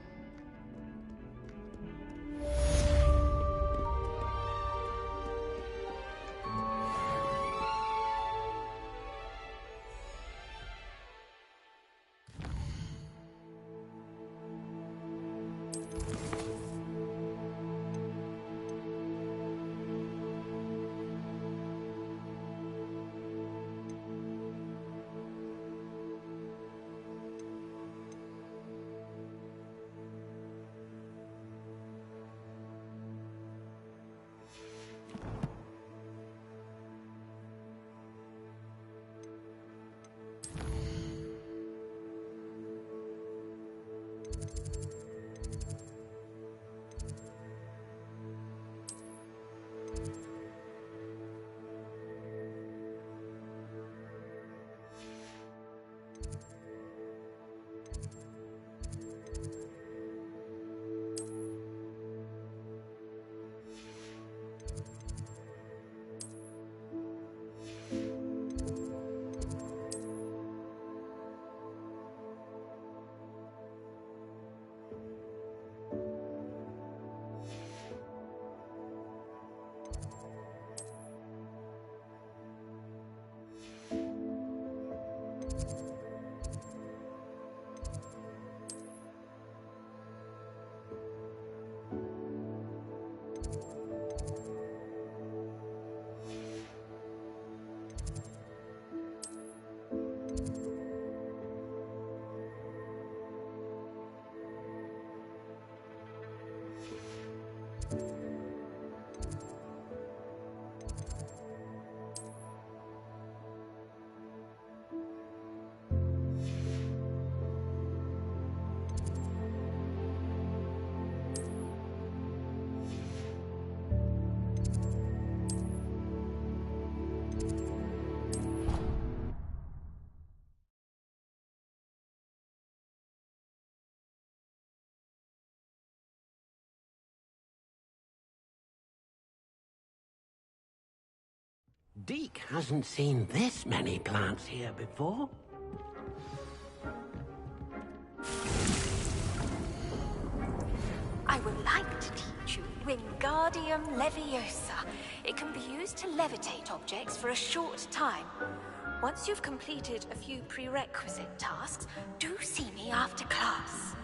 Deke hasn't seen this many plants here before. I would like to teach you Wingardium Leviosa. It can be used to levitate objects for a short time. Once you've completed a few prerequisite tasks, do see me after class.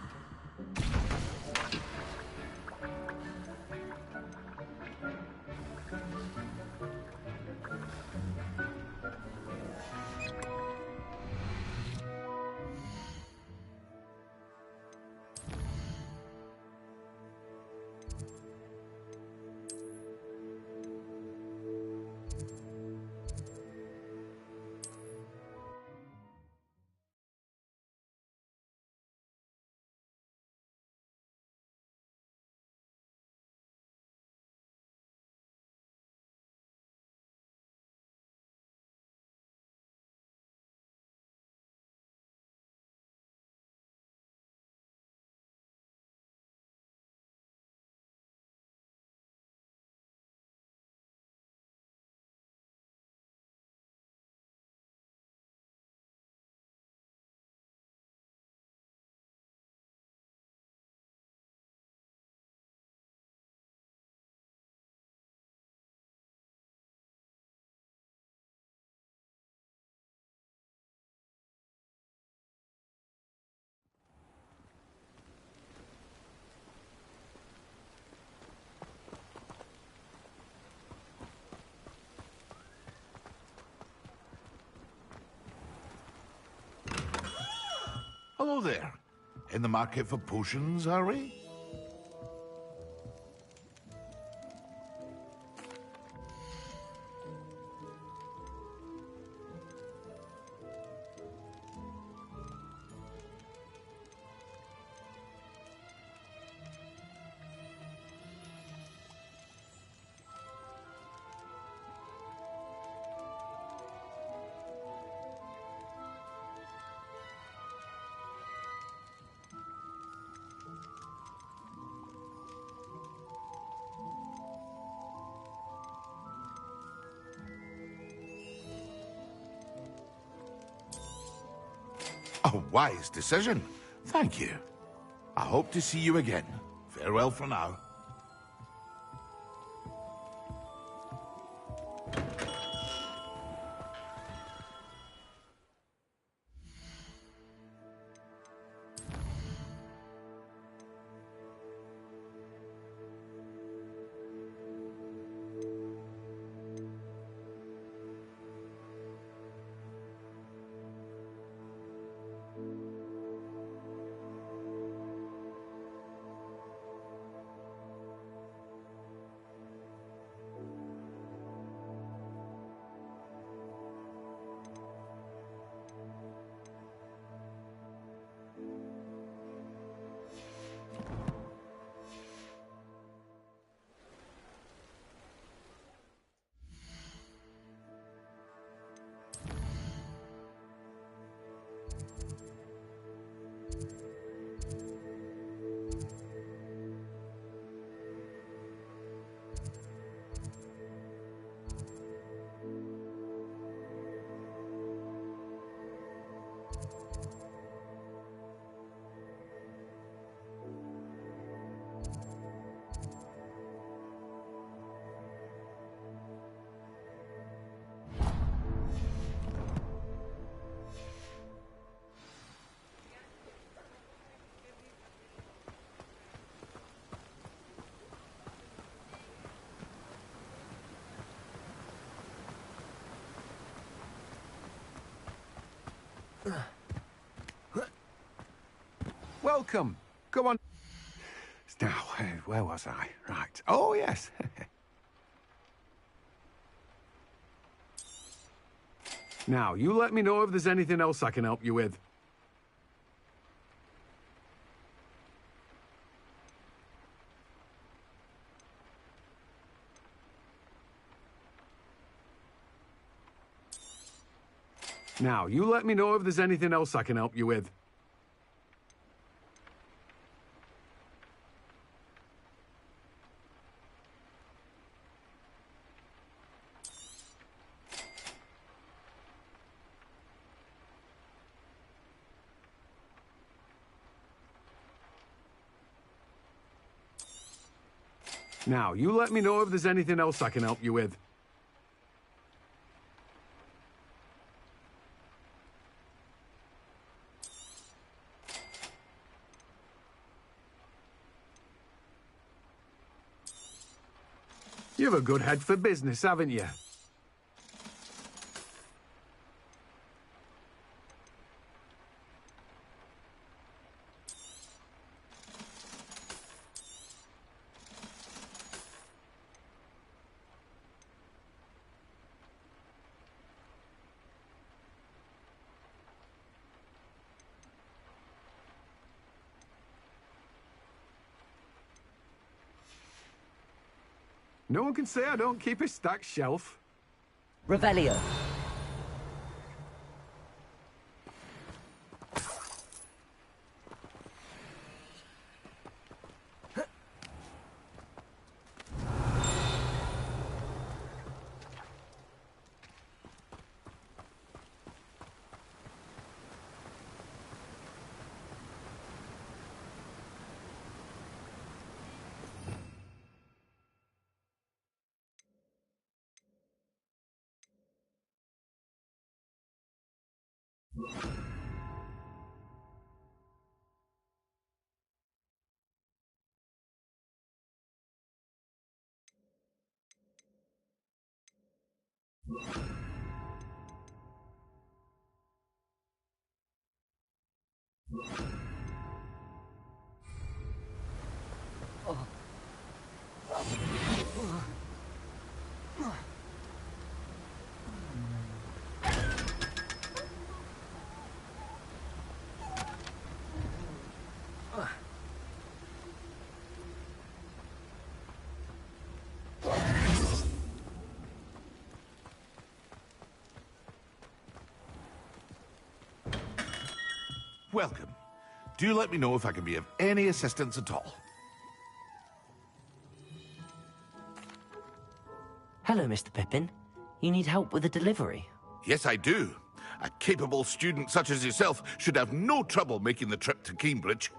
Hello there. In the market for potions, are we? A wise decision. Thank you. I hope to see you again. Farewell for now. Welcome. Go on. Now, where was I? Right. Oh, yes. Now, you let me know if there's anything else I can help you with. Now, you let me know if there's anything else I can help you with. Now, you let me know if there's anything else I can help you with. You have a good head for business, haven't you? No one can say I don't keep a stacked shelf. Revelio. Welcome. Do let me know if I can be of any assistance at all. Hello, Mr. Pippin. You need help with a delivery? Yes, I do. A capable student such as yourself should have no trouble making the trip to Cambridge.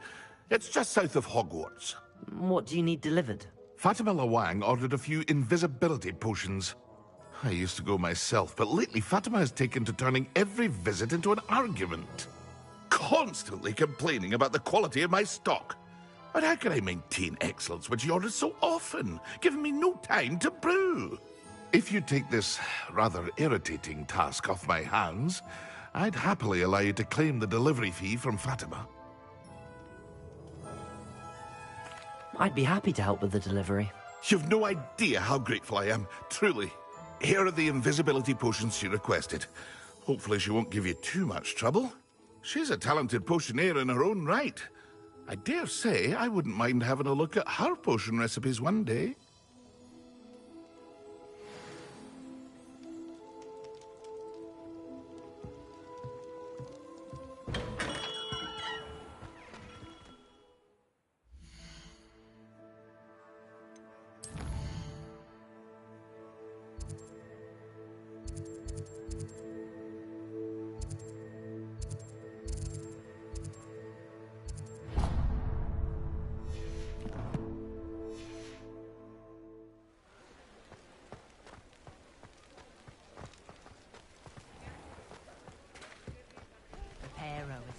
It's just south of Hogwarts. What do you need delivered? Fatima Lawang ordered a few invisibility potions. I used to go myself, but lately Fatima has taken to turning every visit into an argument. Constantly complaining about the quality of my stock. But how can I maintain excellence when she orders so often, giving me no time to brew? If you take this rather irritating task off my hands, I'd happily allow you to claim the delivery fee from Fatima. I'd be happy to help with the delivery. You've no idea how grateful I am, truly. Here are the invisibility potions she requested. Hopefully she won't give you too much trouble. She's a talented potioneer in her own right. I dare say I wouldn't mind having a look at her potion recipes one day.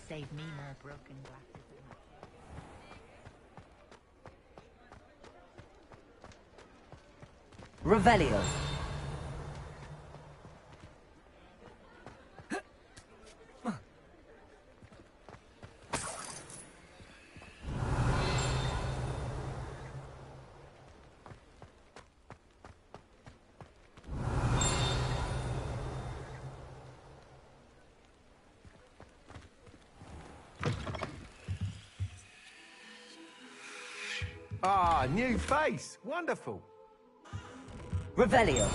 Save me more broken glasses. Revelio. Ah, new face. Wonderful. Revelio.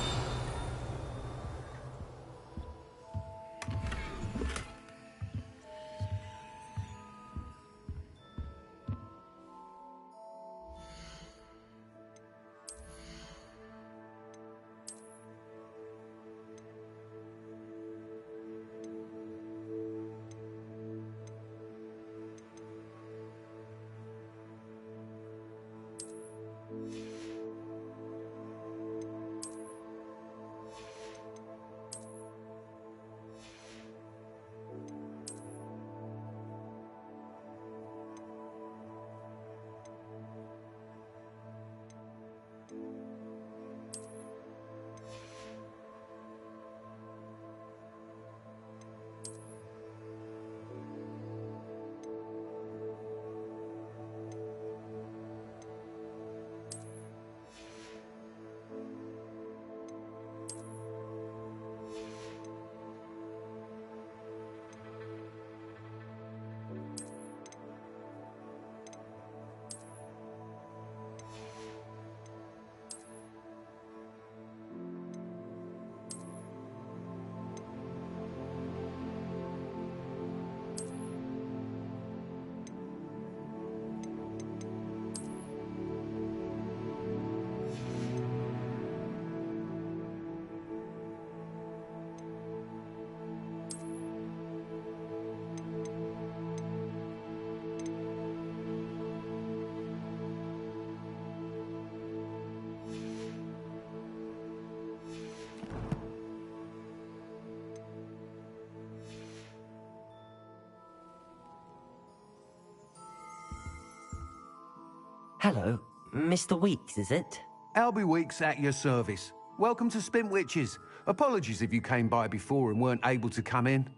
Hello, Mr. Weeks, is it? Albie Weeks at your service. Welcome to Spintwitches. Apologies if you came by before and weren't able to come in.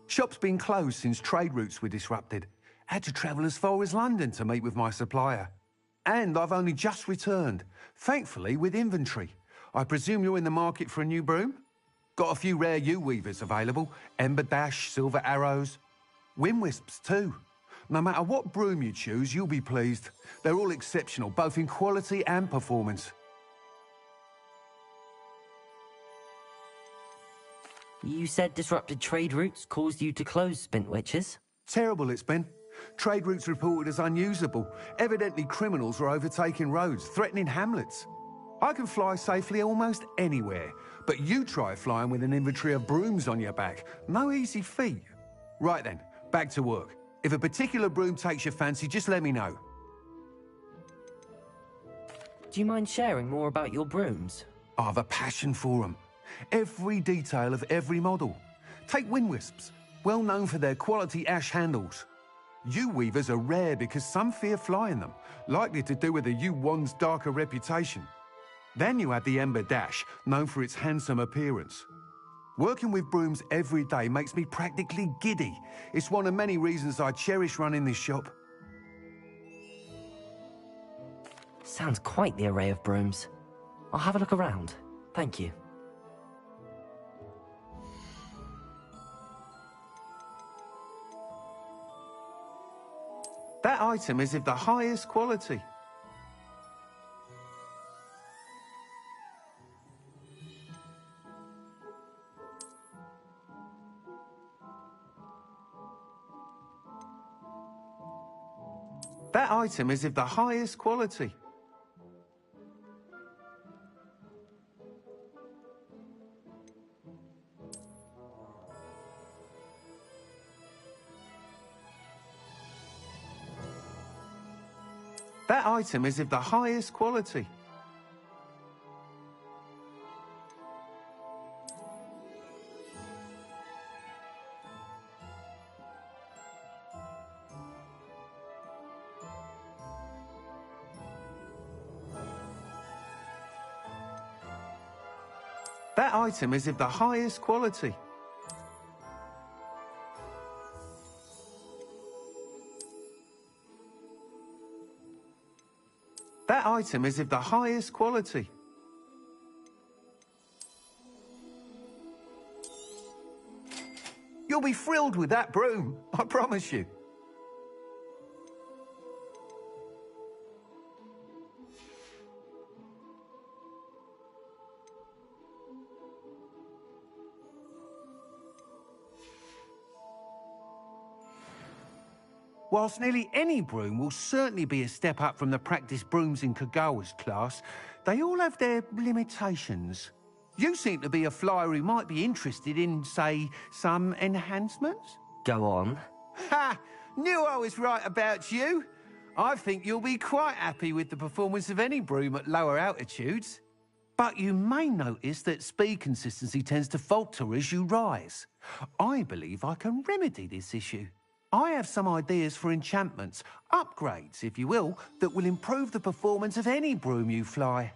Shop's been closed since trade routes were disrupted. Had to travel as far as London to meet with my supplier. And I've only just returned, thankfully with inventory. I presume you're in the market for a new broom? Got a few rare U-weavers available. Ember Dash, Silver Arrows. Wind Wisps too. No matter what broom you choose, you'll be pleased. They're all exceptional, both in quality and performance. You said disrupted trade routes caused you to close Spintwitches? Terrible it's been. Trade routes reported as unusable. Evidently criminals were overtaking roads, threatening hamlets. I can fly safely almost anywhere, But you try flying with an inventory of brooms on your back. No easy feat. Right then, back to work. If a particular broom takes your fancy, just let me know. Do you mind sharing more about your brooms? I've a passion for them. Every detail of every model. Take wind wisps, well known for their quality ash handles. Yew weavers are rare because some fear flying them, likely to do with the yew wand's darker reputation. Then you have the Ember Dash, known for its handsome appearance. Working with brooms every day makes me practically giddy. It's one of many reasons I cherish running this shop. Sounds quite the array of brooms. I'll have a look around. Thank you. That item is of the highest quality. That item is of the highest quality. That item is of the highest quality. That item is of the highest quality. That item is of the highest quality. You'll be thrilled with that broom, I promise you. Whilst nearly any broom will certainly be a step up from the practice brooms in Kagawa's class, they all have their limitations. You seem to be a flyer who might be interested in, say, some enhancements? Go on. Ha! Knew I was right about you. I think you'll be quite happy with the performance of any broom at lower altitudes. But you may notice that speed consistency tends to falter as you rise. I believe I can remedy this issue. I have some ideas for enchantments, upgrades, if you will, that will improve the performance of any broom you fly.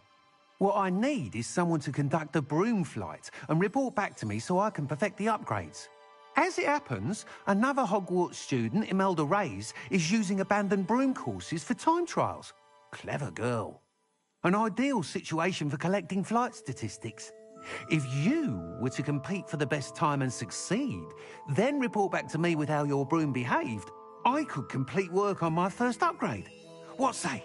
What I need is someone to conduct a broom flight and report back to me so I can perfect the upgrades. As it happens, another Hogwarts student, Imelda Reyes, is using abandoned broom courses for time trials. Clever girl. An ideal situation for collecting flight statistics. If you were to compete for the best time and succeed, then report back to me with how your broom behaved, I could complete work on my first upgrade. What say?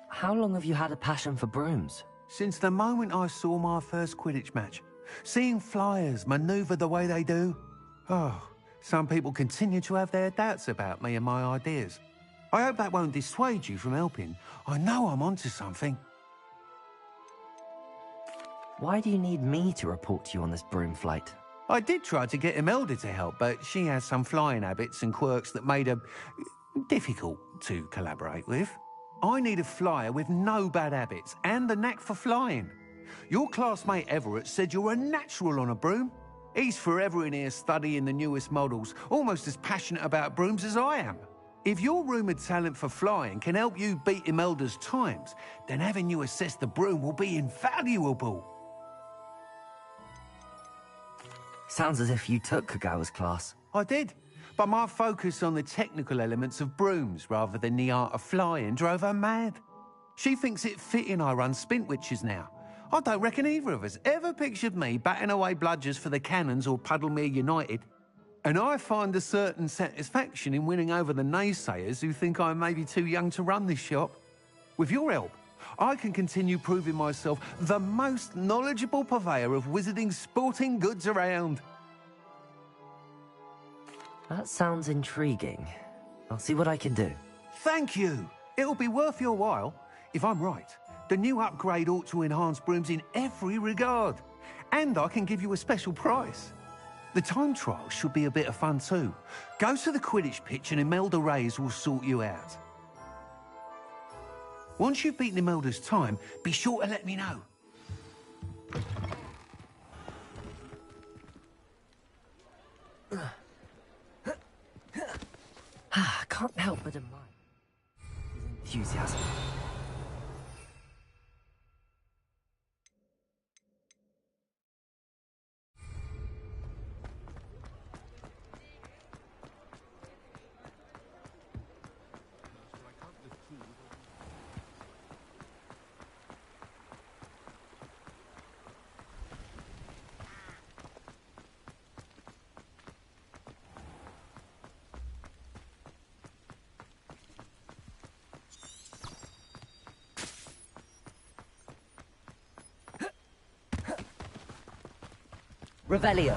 How long have you had a passion for brooms? Since the moment I saw my first Quidditch match. Seeing flyers manoeuvre the way they do. Oh, some people continue to have their doubts about me and my ideas. I hope that won't dissuade you from helping. I know I'm onto something. Why do you need me to report to you on this broom flight? I did try to get Imelda to help, but she has some flying habits and quirks that made her difficult to collaborate with. I need a flyer with no bad habits and the knack for flying. Your classmate Everett said you're a natural on a broom. He's forever in here studying the newest models, almost as passionate about brooms as I am. If your rumoured talent for flying can help you beat Imelda's times, then having you assess the broom will be invaluable. Sounds as if you took Kagawa's class. I did, but my focus on the technical elements of brooms rather than the art of flying drove her mad. She thinks it fitting I run Spintwitches now. I don't reckon either of us ever pictured me batting away bludgers for the Cannons or Puddlemere United. And I find a certain satisfaction in winning over the naysayers who think I may be too young to run this shop. With your help, I can continue proving myself the most knowledgeable purveyor of wizarding sporting goods around. That sounds intriguing. I'll see what I can do. Thank you. It'll be worth your while. If I'm right, The new upgrade ought to enhance brooms in every regard. And I can give you a special price. The time trial should be a bit of fun too. Go to the Quidditch pitch and Imelda Reyes will sort you out. Once you've beaten Imelda's time, be sure to let me know. I can't help but admire his enthusiasm. Revelio.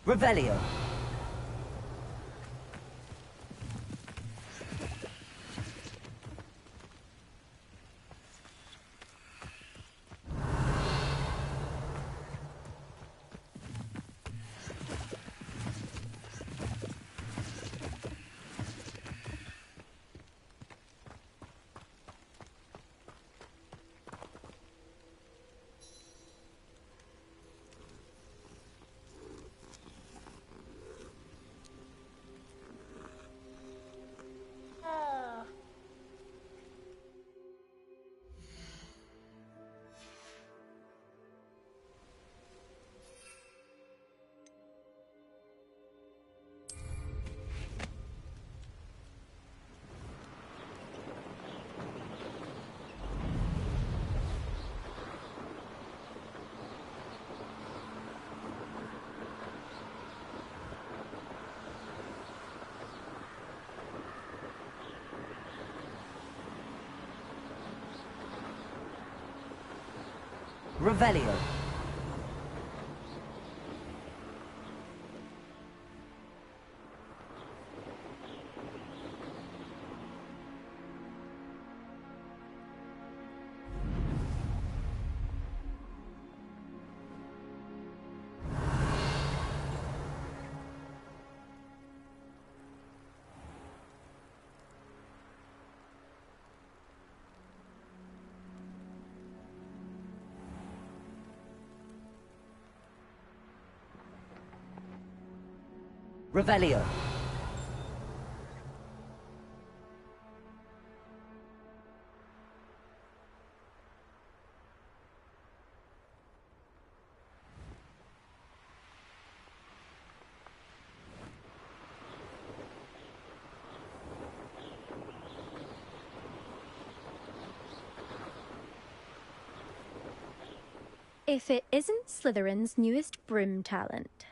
Revelio. Revelio. Revelio. If it isn't Slytherin's newest broom talent.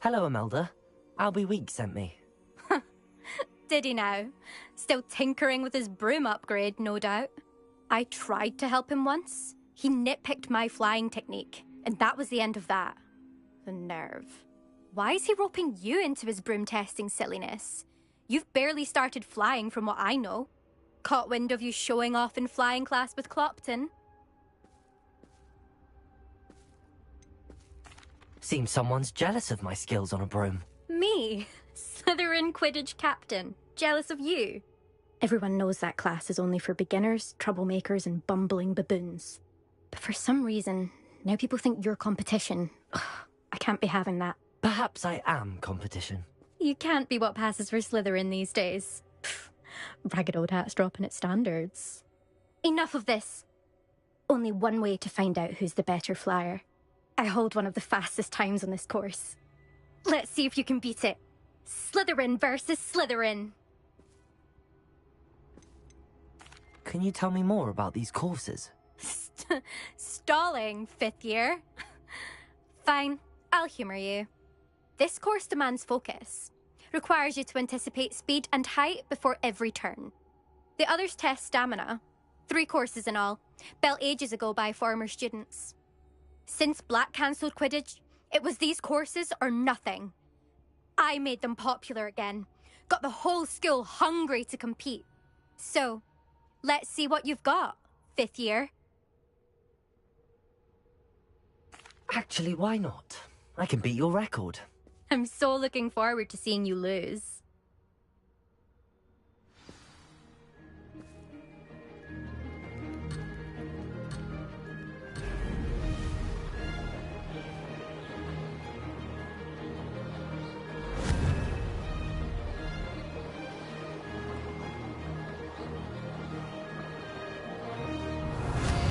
Hello, Imelda. Albie Week sent me. Did he now? Still tinkering with his broom upgrade, no doubt. I tried to help him once. He nitpicked my flying technique, and that was the end of that. The nerve. Why is he roping you into his broom testing silliness? You've barely started flying from what I know. Caught wind of you showing off in flying class with Clopton. Seems someone's jealous of my skills on a broom. Me? Slytherin Quidditch captain. Jealous of you? Everyone knows that class is only for beginners, troublemakers, and bumbling baboons. But for some reason, now people think you're competition. Ugh, I can't be having that. Perhaps I am competition. You can't be what passes for Slytherin these days. Pfft, ragged old hat's dropping its standards. Enough of this. Only one way to find out who's the better flyer. I hold one of the fastest times on this course. Let's see if you can beat it. Slytherin versus Slytherin. Can you tell me more about these courses? Stalling, 5th year. Fine, I'll humour you. This course demands focus. Requires you to anticipate speed and height before every turn. The others test stamina. 3 courses in all, built ages ago by former students. Since Black cancelled Quidditch, it was these courses or nothing. I made them popular again. Got the whole school hungry to compete. So, let's see what you've got, 5th year. Actually, why not? I can beat your record. I'm so looking forward to seeing you lose.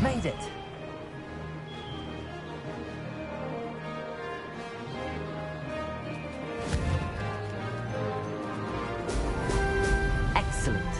Made it! Excellent.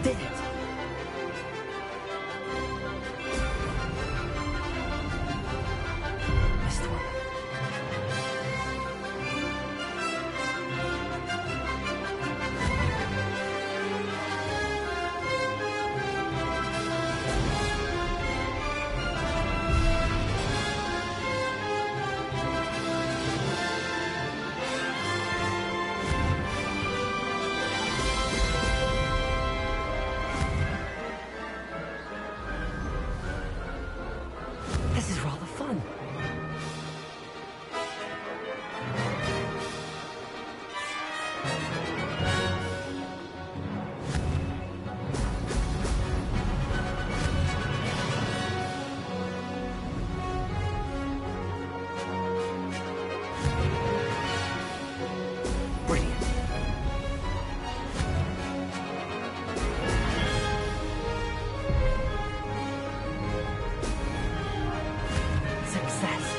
Did it! Missed one. This is rather fun. Brilliant. Success.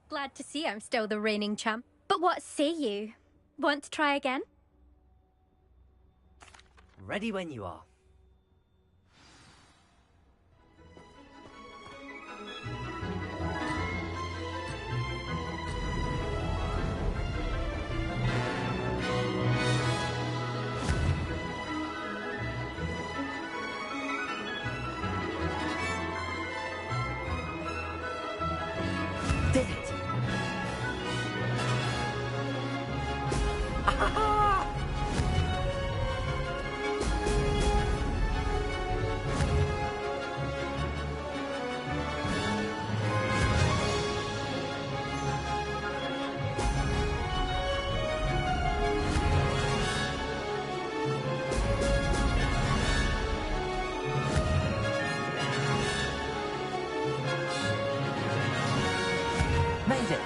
Glad to see I'm still the reigning champ. But what say you? Want to try again? Ready when you are. Did it! Made it!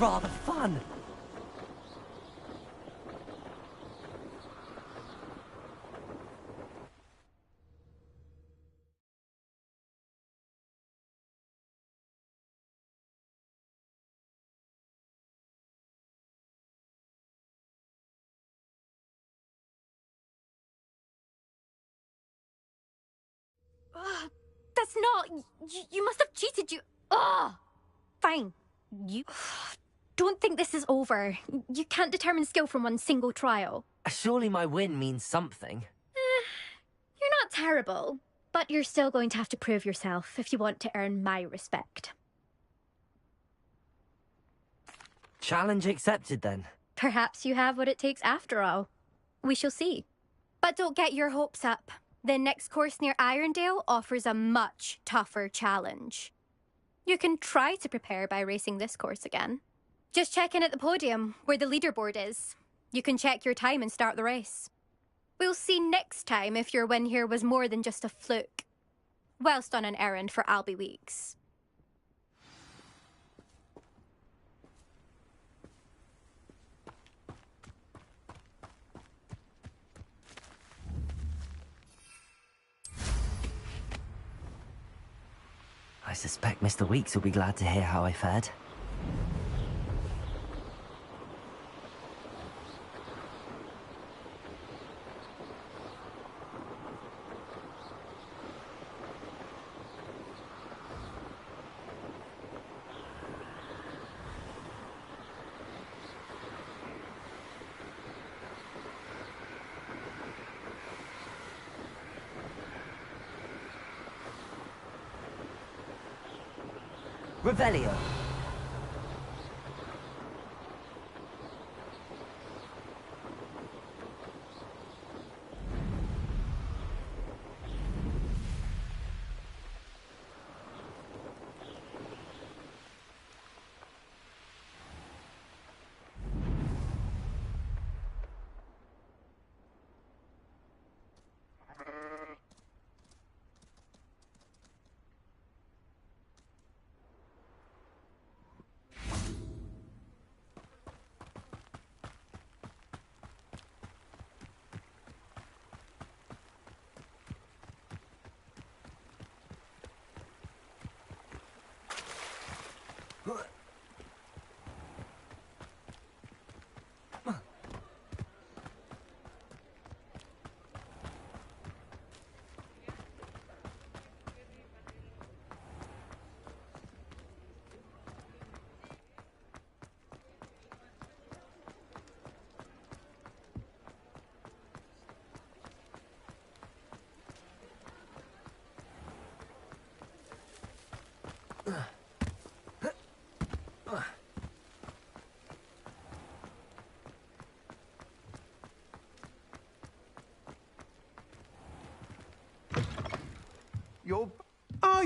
rather fun. That's not... You must have cheated, you... Ugh! Fine. You... Don't think this is over. You can't determine skill from one single trial. Surely my win means something. You're not terrible, but you're still going to have to prove yourself if you want to earn my respect. Challenge accepted, then. Perhaps you have what it takes after all. We shall see. But don't get your hopes up. The next course near Irondale offers a much tougher challenge. You can try to prepare by racing this course again. Just check in at the podium, where the leaderboard is. You can check your time and start the race. We'll see next time if your win here was more than just a fluke. Whilst on an errand for Albie Weeks. I suspect Mr. Weeks will be glad to hear how I fared. Revelio.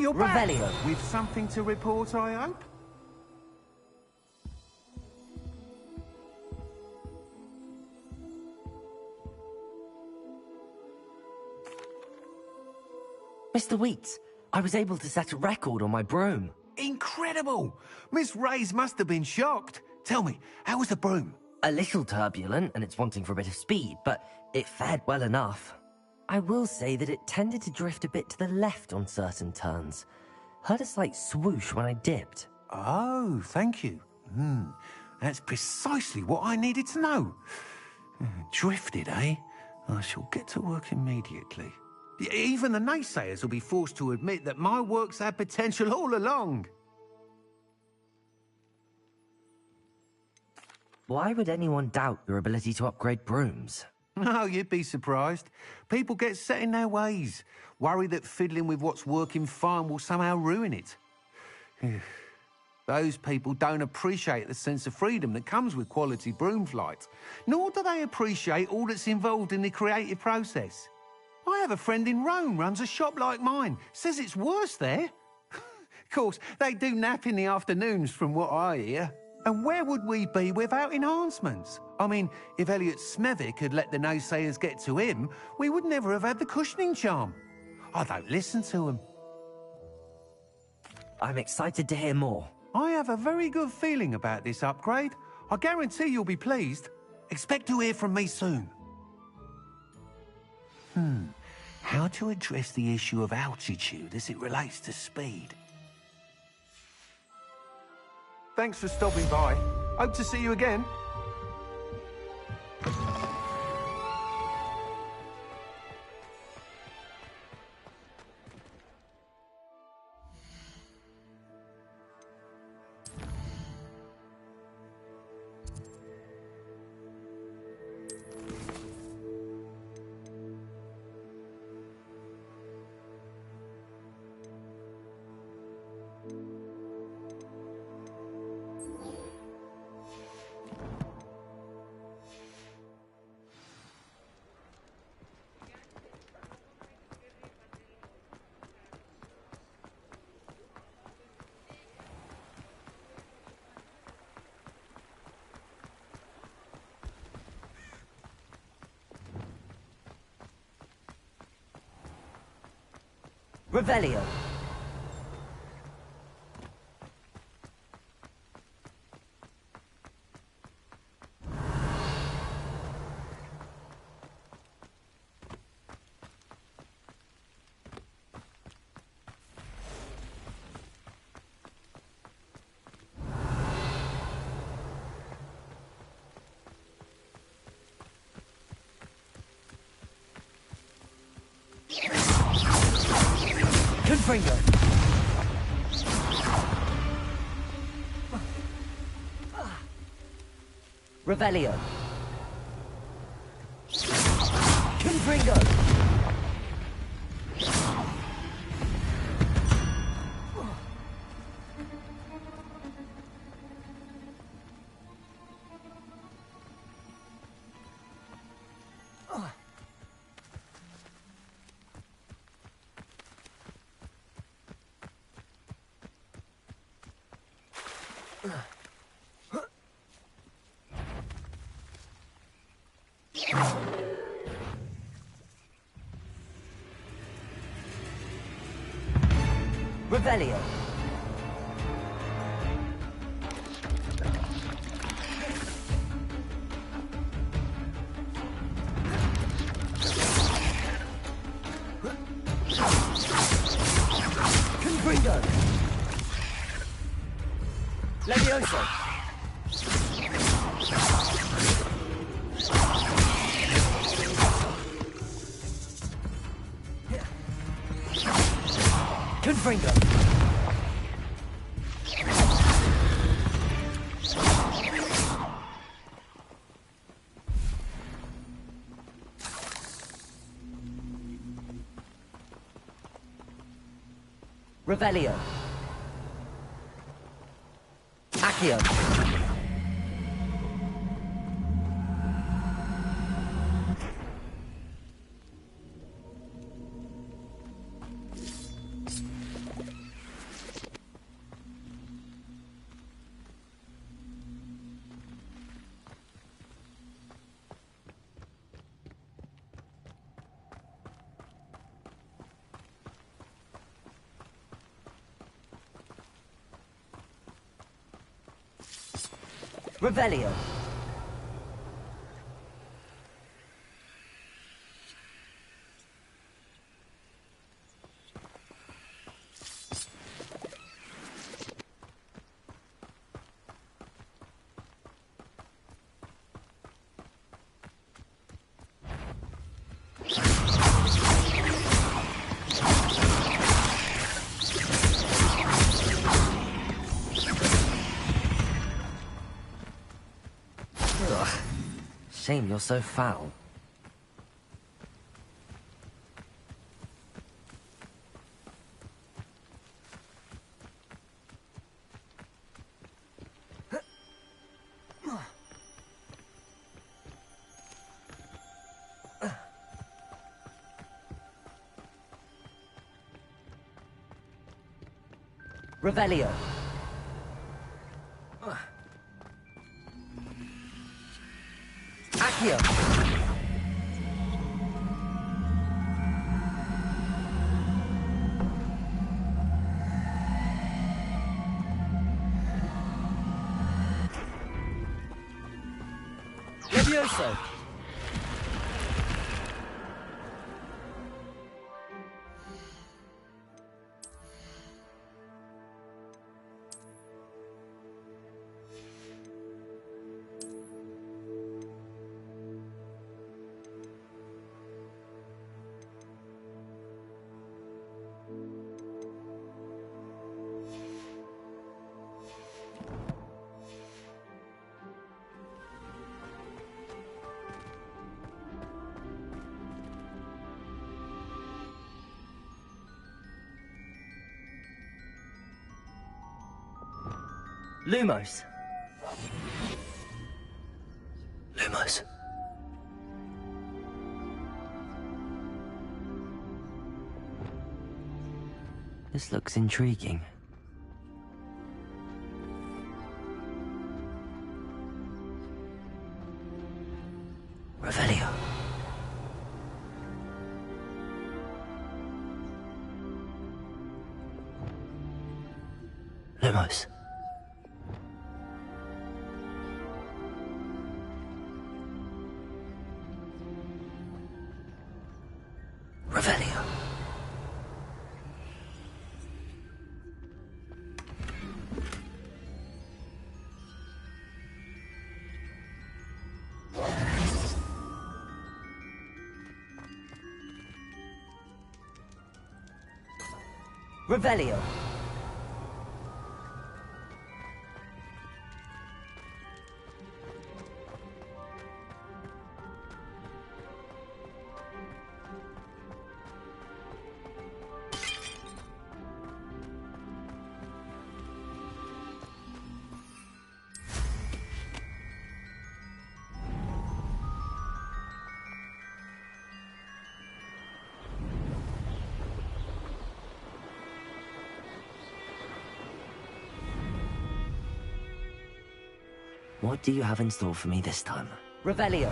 You're back. Revelio. With something to report, I hope? Mr. Weeks, I was able to set a record on my broom. Incredible! Miss Reyes must have been shocked. Tell me, how was the broom? A little turbulent, and it's wanting for a bit of speed, but it fared well enough. I will say that it tended to drift a bit to the left on certain turns. Heard a slight swoosh when I dipped. Oh, thank you. That's precisely what I needed to know. Drifted, eh? I shall get to work immediately. Even the naysayers will be forced to admit that my work's had potential all along. Why would anyone doubt your ability to upgrade brooms? No, you'd be surprised. People get set in their ways, worry that fiddling with what's working fine will somehow ruin it. Those people don't appreciate the sense of freedom that comes with quality broom flight, nor do they appreciate all that's involved in the creative process. I have a friend in Rome runs a shop like mine, says it's worse there. Of course, they do nap in the afternoons from what I hear. And where would we be without enhancements? I mean, if Elliot Smethwick had let the naysayers get to him, we would never have had the cushioning charm. I don't listen to him. I'm excited to hear more. I have a very good feeling about this upgrade. I guarantee you'll be pleased. Expect to hear from me soon. How to address the issue of altitude as it relates to speed? Thanks for stopping by. Hope to see you again. Revelio. Confringo. Revelio. Confringo. Revelio. Confringo. Levioso. Confringo. Revelio. Accio. Revelio. Shame you're so foul. Revelio. Accio. Levioso! Lumos. Lumos. This looks intriguing. Revelio. Lumos. Revelio. Revelio. What do you have in store for me this time? Revelio.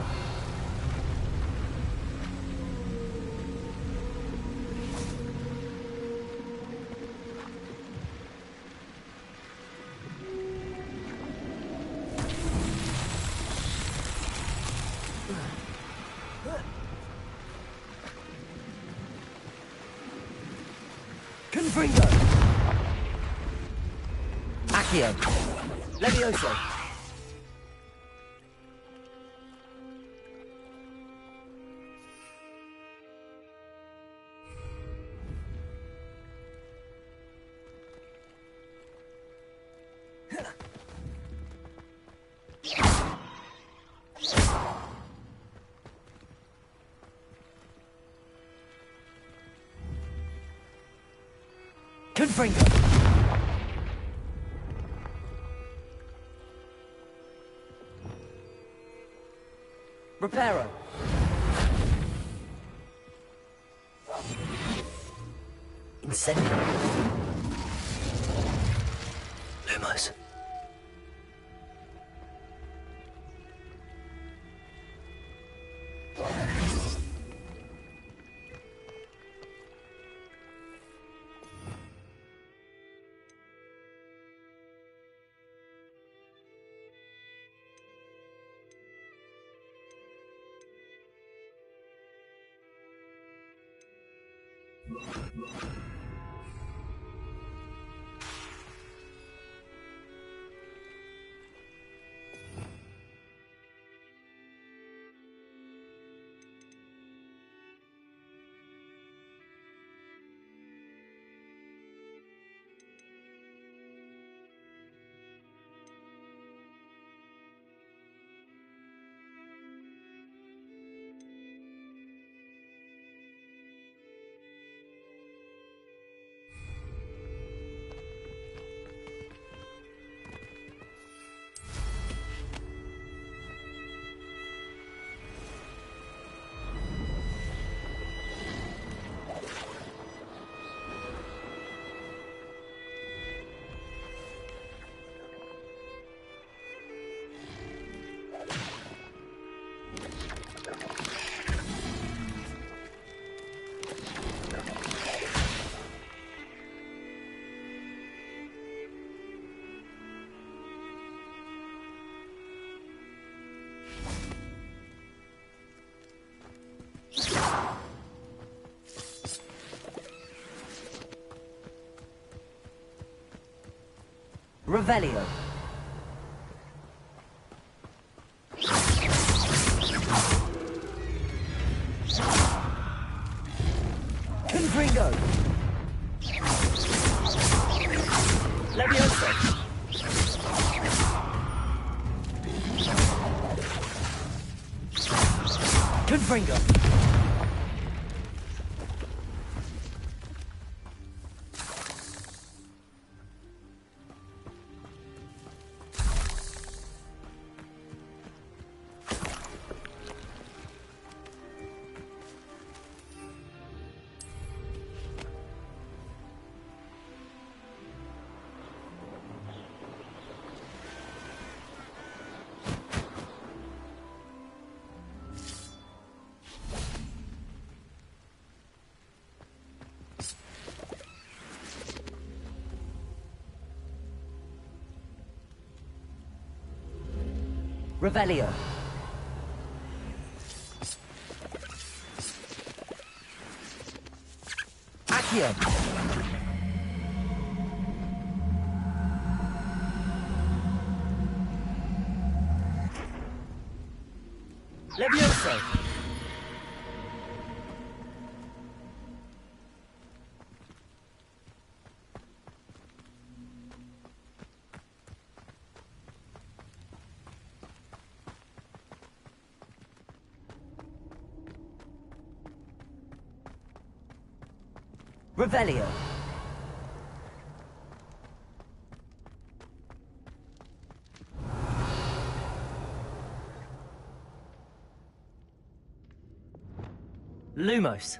Confringo. Accio. Levioso. Confringo. Reparo. Incendio. Lumos. Revelio. Confringo. Levioso. Confringo. Revelio. Accio. Levioso. Revelio. Lumos.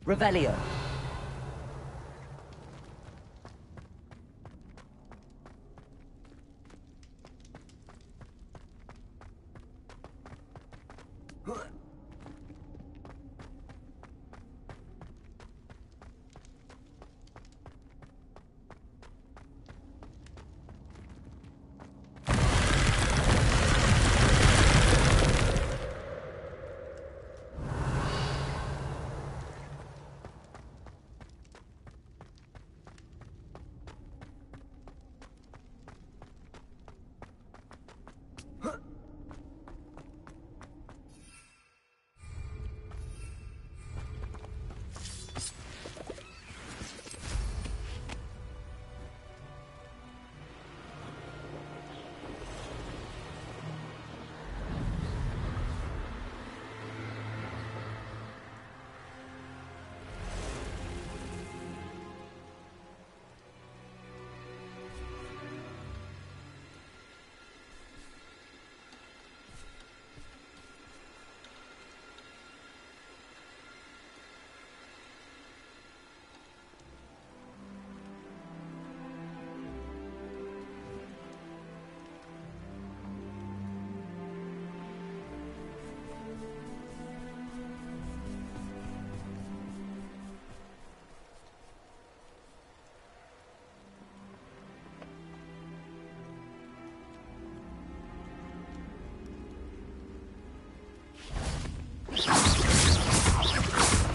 Revelio.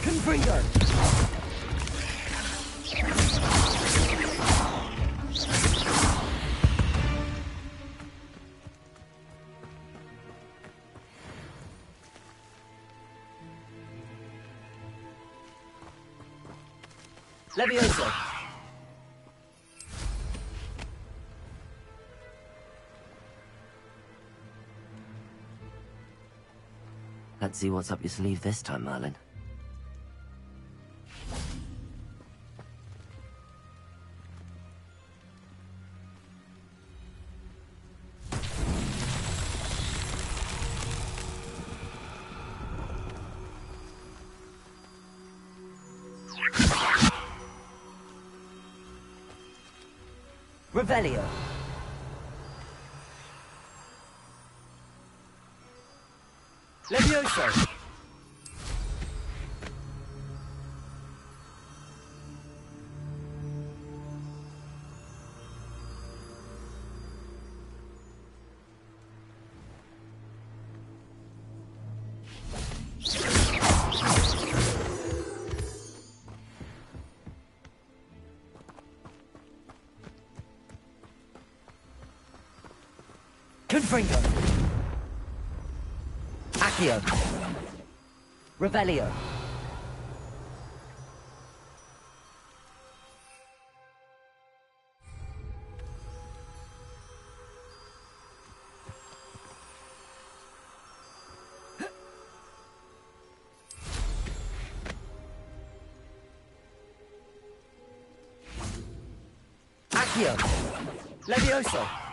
Confringo. Levioso. Let's see what's up your sleeve this time, Merlin. Revelio. Levioso. Confringo. Accio. Revelio. Accio. Levioso.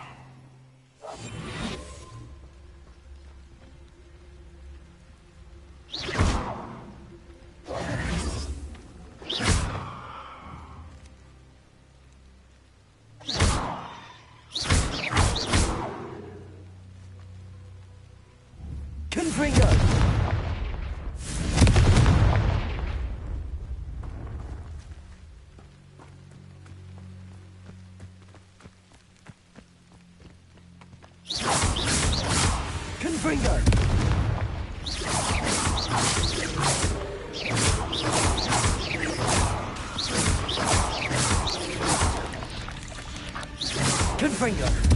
Confringo. Confringo. Confringo.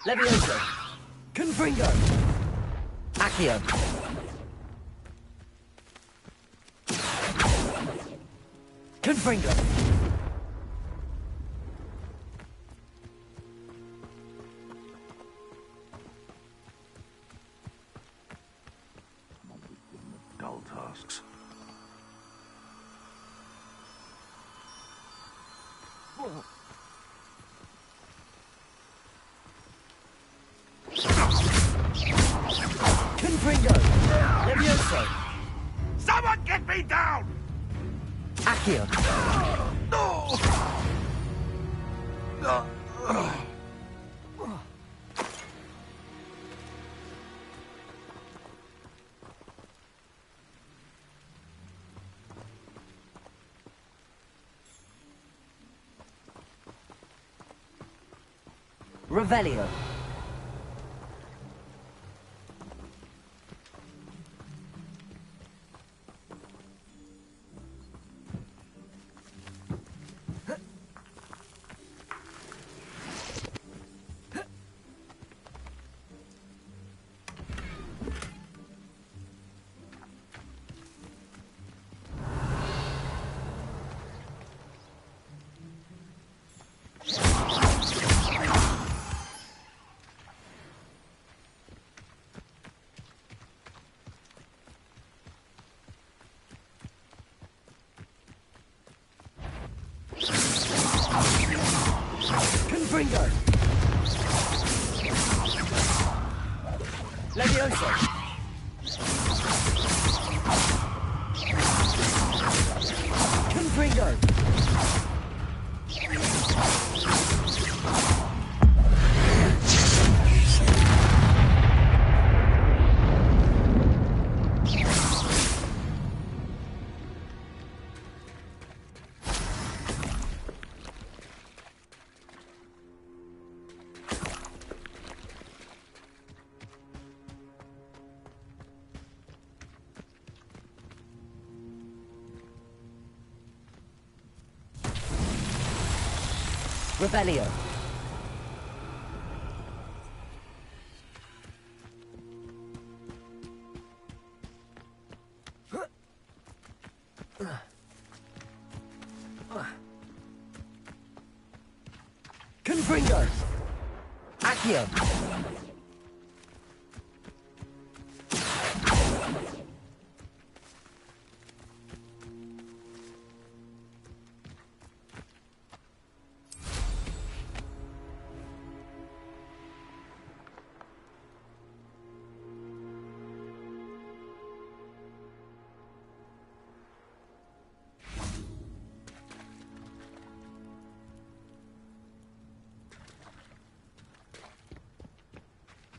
Levioso. Confringo. Accio. Confringo. Dull tasks. Confringo. Levioso. Someone get me down! Accio. Revelio. Confringo. Levioso. Confringo. Revelio. Confringo. Accio.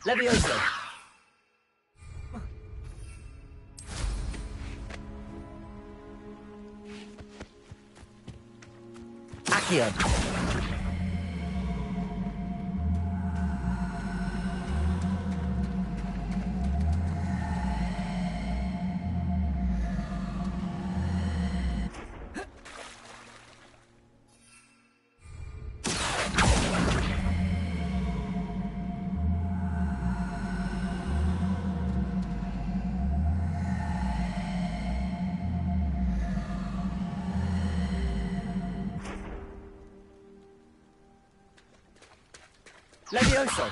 Levioso! Accio! Levioso!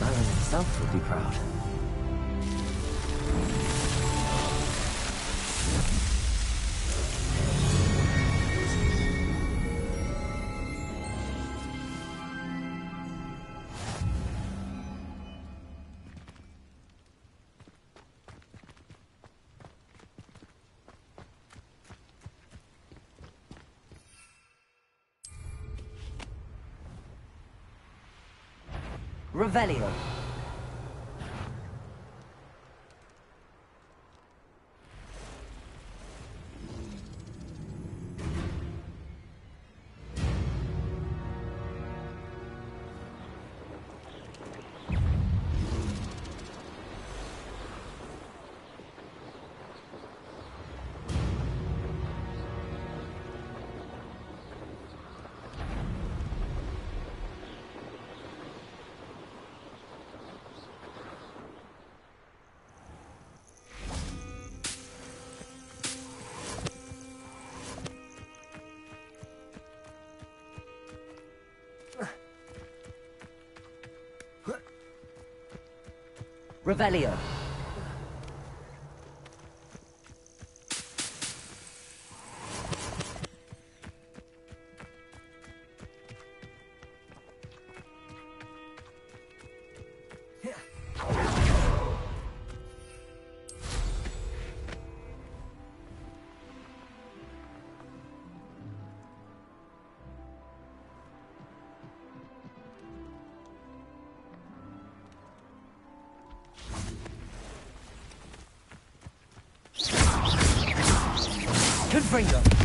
Merlin himself would be proud. Revelio. Revelio. Confringo.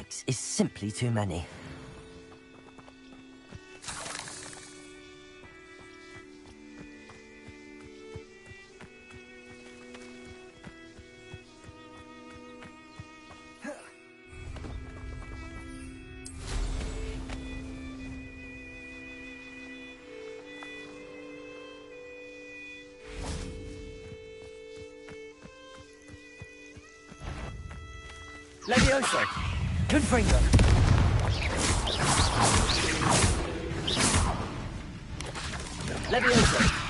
insects is simply too many. Levioso! Confringo! Levioso!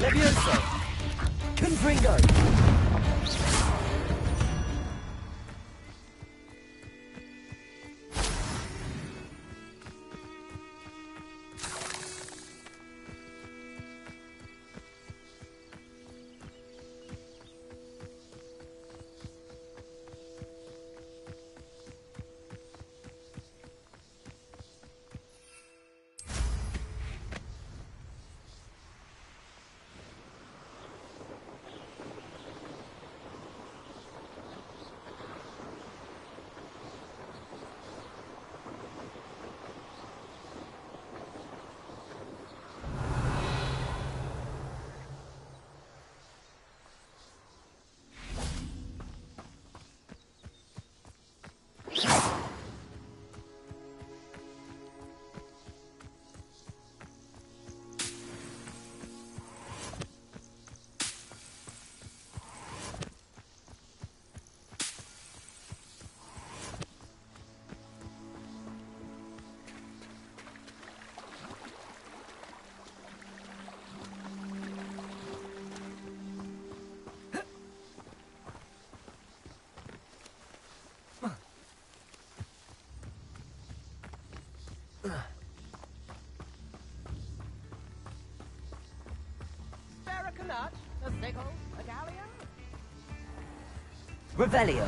Levioso! Confringo! Barracanut, a sickle, a galleon. Revelio!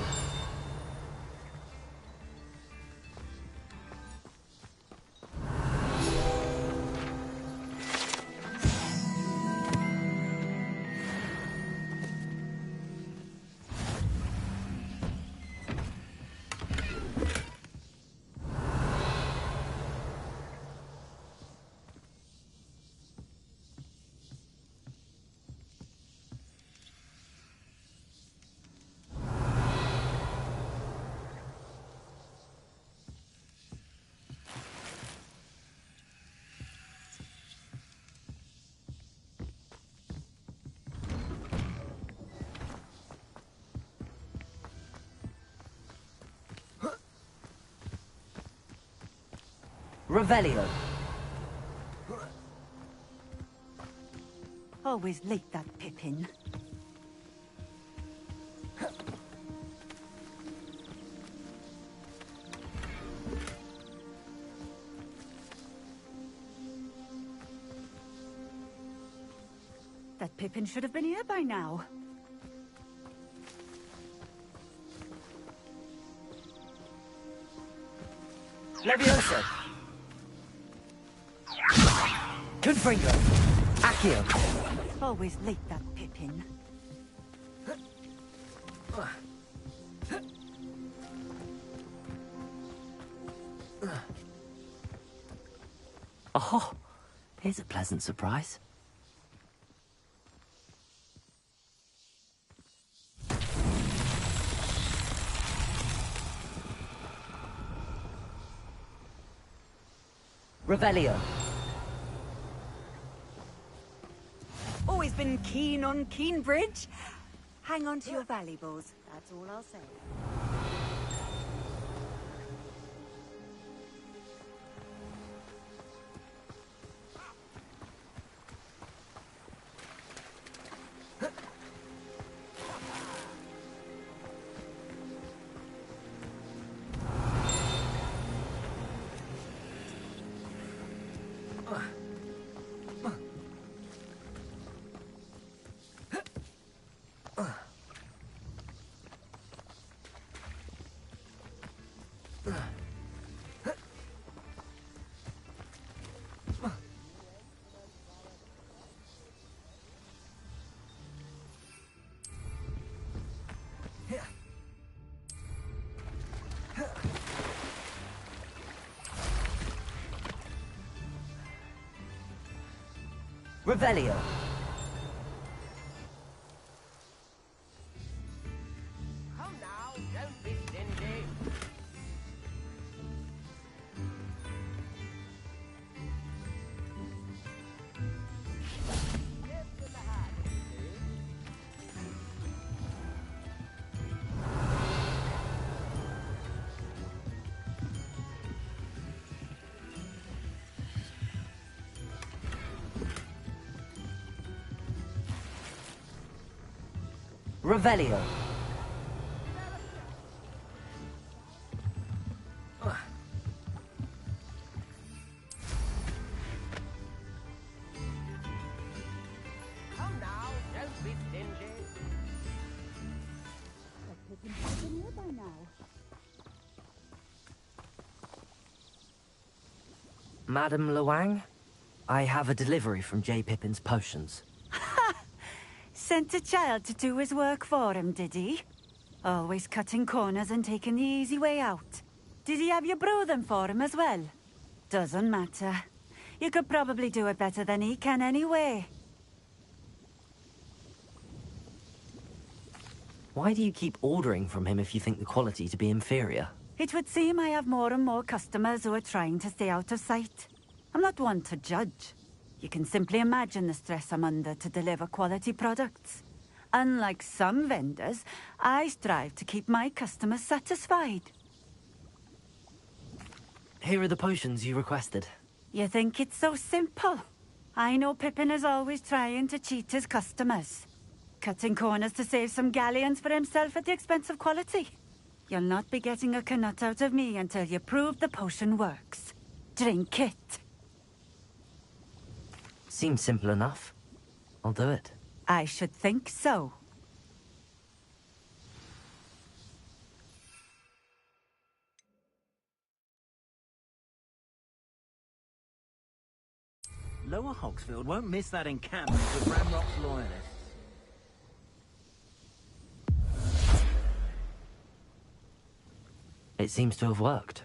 Revelio! Always late, that Pippin. That Pippin should have been here by now. Levioso! Confringo! Accio! Always late, that Pippin. Oh, here's a pleasant surprise. Revelio! Always been keen on Keenbridge. Hang on to your valuables, that's all I'll say. Revelio. Come now, don't be stingy. Revelio. Come now, don't be stingy. Madam Luang, I have a delivery from J. Pippin's potions. Sent a child to do his work for him, did he? Always cutting corners and taking the easy way out. Did he have you brew them for him as well? Doesn't matter. You could probably do it better than he can anyway. Why do you keep ordering from him if you think the quality to be inferior? It would seem I have more and more customers who are trying to stay out of sight. I'm not one to judge. You can simply imagine the stress I'm under to deliver quality products. Unlike some vendors, I strive to keep my customers satisfied. Here are the potions you requested. You think it's so simple? I know Pippin is always trying to cheat his customers. Cutting corners to save some galleons for himself at the expense of quality. You'll not be getting a canut out of me until you prove the potion works. Drink it. Seems simple enough. I'll do it. I should think so. Lower Hogsfield won't miss that encampment of Ramrock's loyalists. It seems to have worked.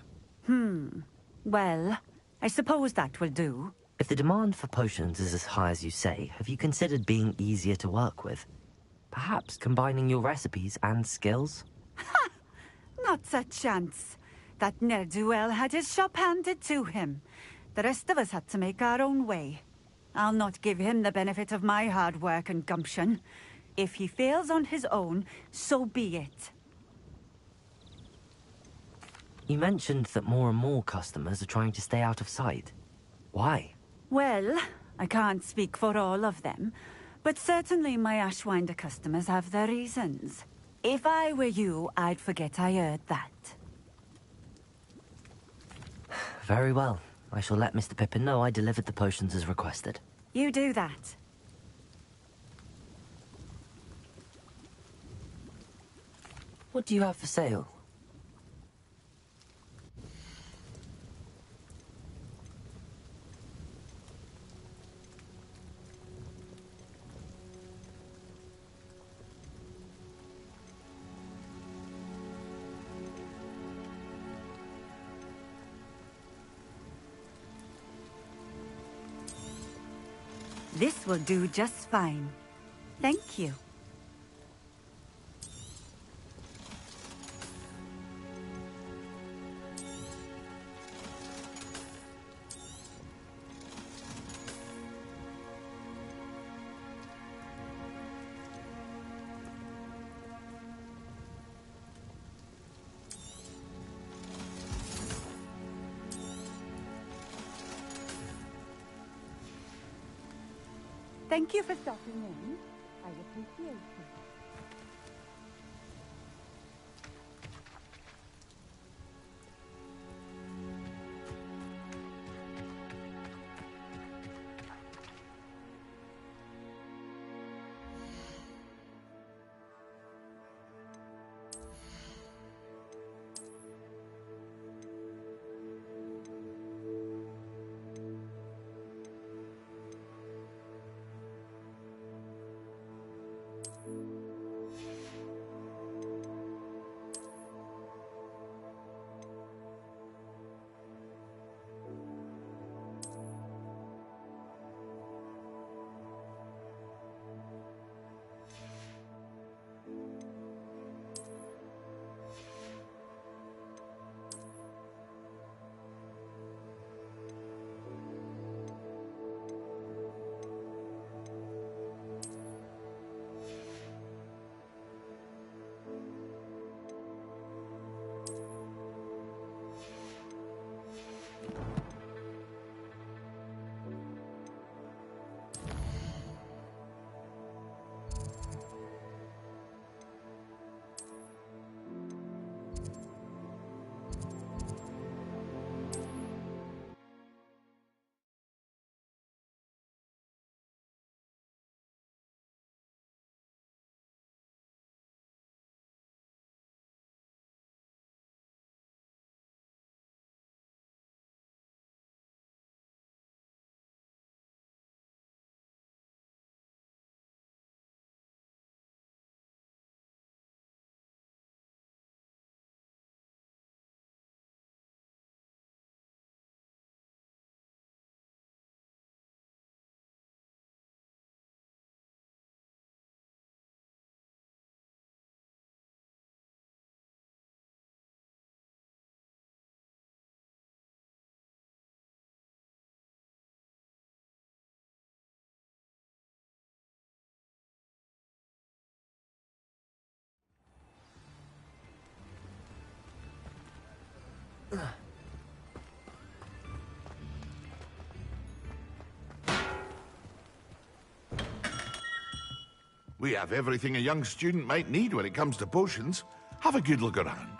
Well, I suppose that will do. If the demand for potions is as high as you say, have you considered being easier to work with? Perhaps combining your recipes and skills? Not a chance. That ne'er-do-well had his shop handed to him. The rest of us had to make our own way. I'll not give him the benefit of my hard work and gumption. If he fails on his own, so be it. You mentioned that more and more customers are trying to stay out of sight. Why? Well, I can't speak for all of them, but certainly my Ashwinder customers have their reasons. If I were you, I'd forget I heard that. Very well. I shall let Mr. Pippin know I delivered the potions as requested. You do that. What do you have for sale? This will do just fine. Thank you. Thank you for stopping in. I appreciate it. We have everything a young student might need when it comes to potions. Have a good look around.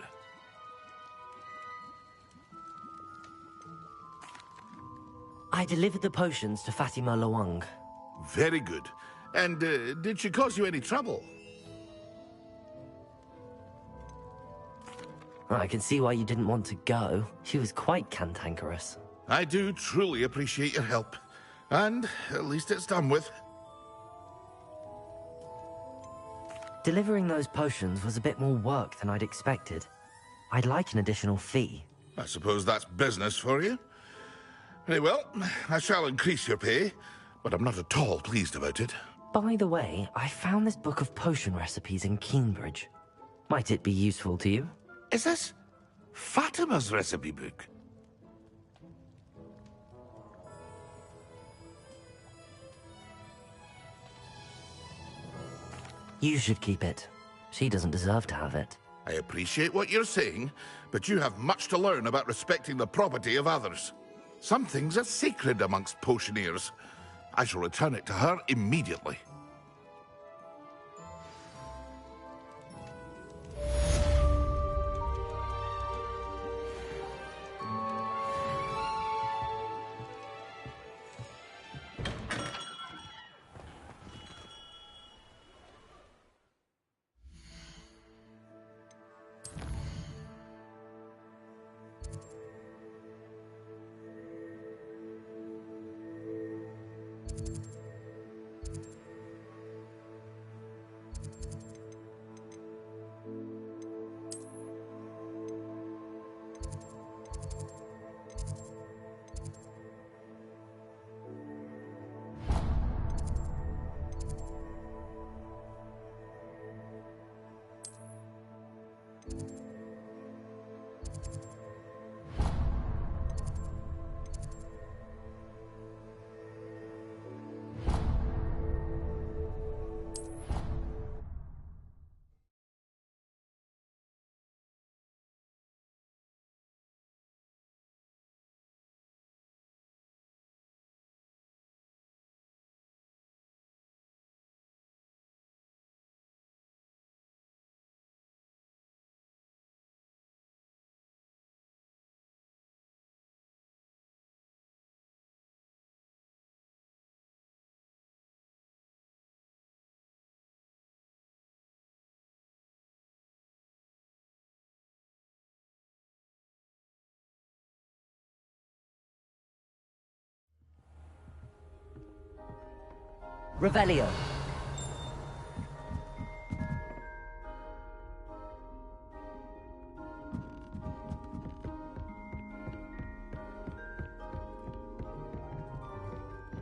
I delivered the potions to Fatima Lawang. Very good. And did she cause you any trouble? I can see why you didn't want to go. She was quite cantankerous. I do truly appreciate your help. And at least it's done with. Delivering those potions was a bit more work than I'd expected. I'd like an additional fee. I suppose that's business for you. Very well, I shall increase your pay, but I'm not at all pleased about it. By the way, I found this book of potion recipes in Cambridge. Might it be useful to you? Is this Fatima's recipe book? You should keep it. She doesn't deserve to have it. I appreciate what you're saying, but you have much to learn about respecting the property of others. Some things are sacred amongst potioneers. I shall return it to her immediately. Revelio.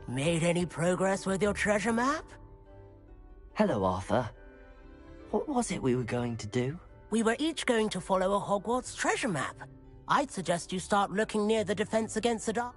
Made any progress with your treasure map? Hello, Arthur. What was it we were going to do? We were each going to follow a Hogwarts treasure map. I'd suggest you start looking near the defense against the dark.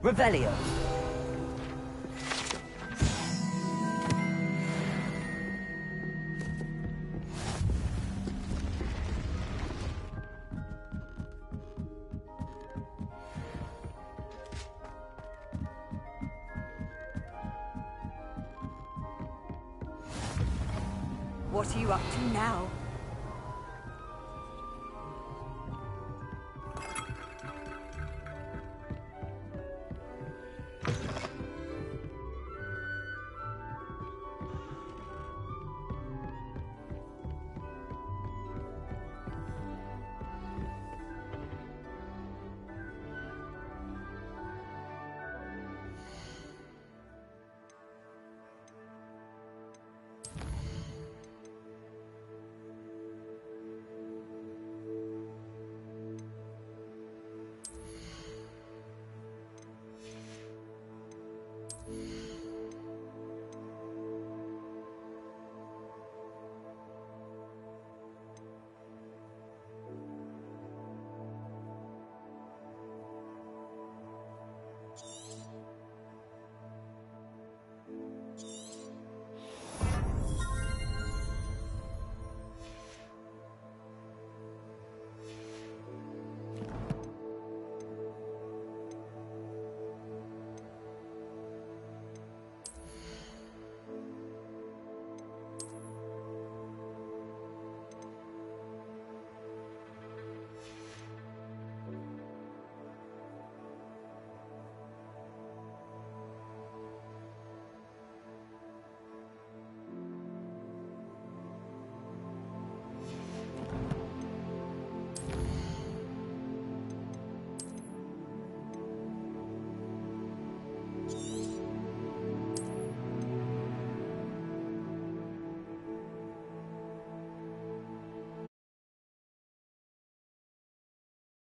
Revelio. What are you up to now?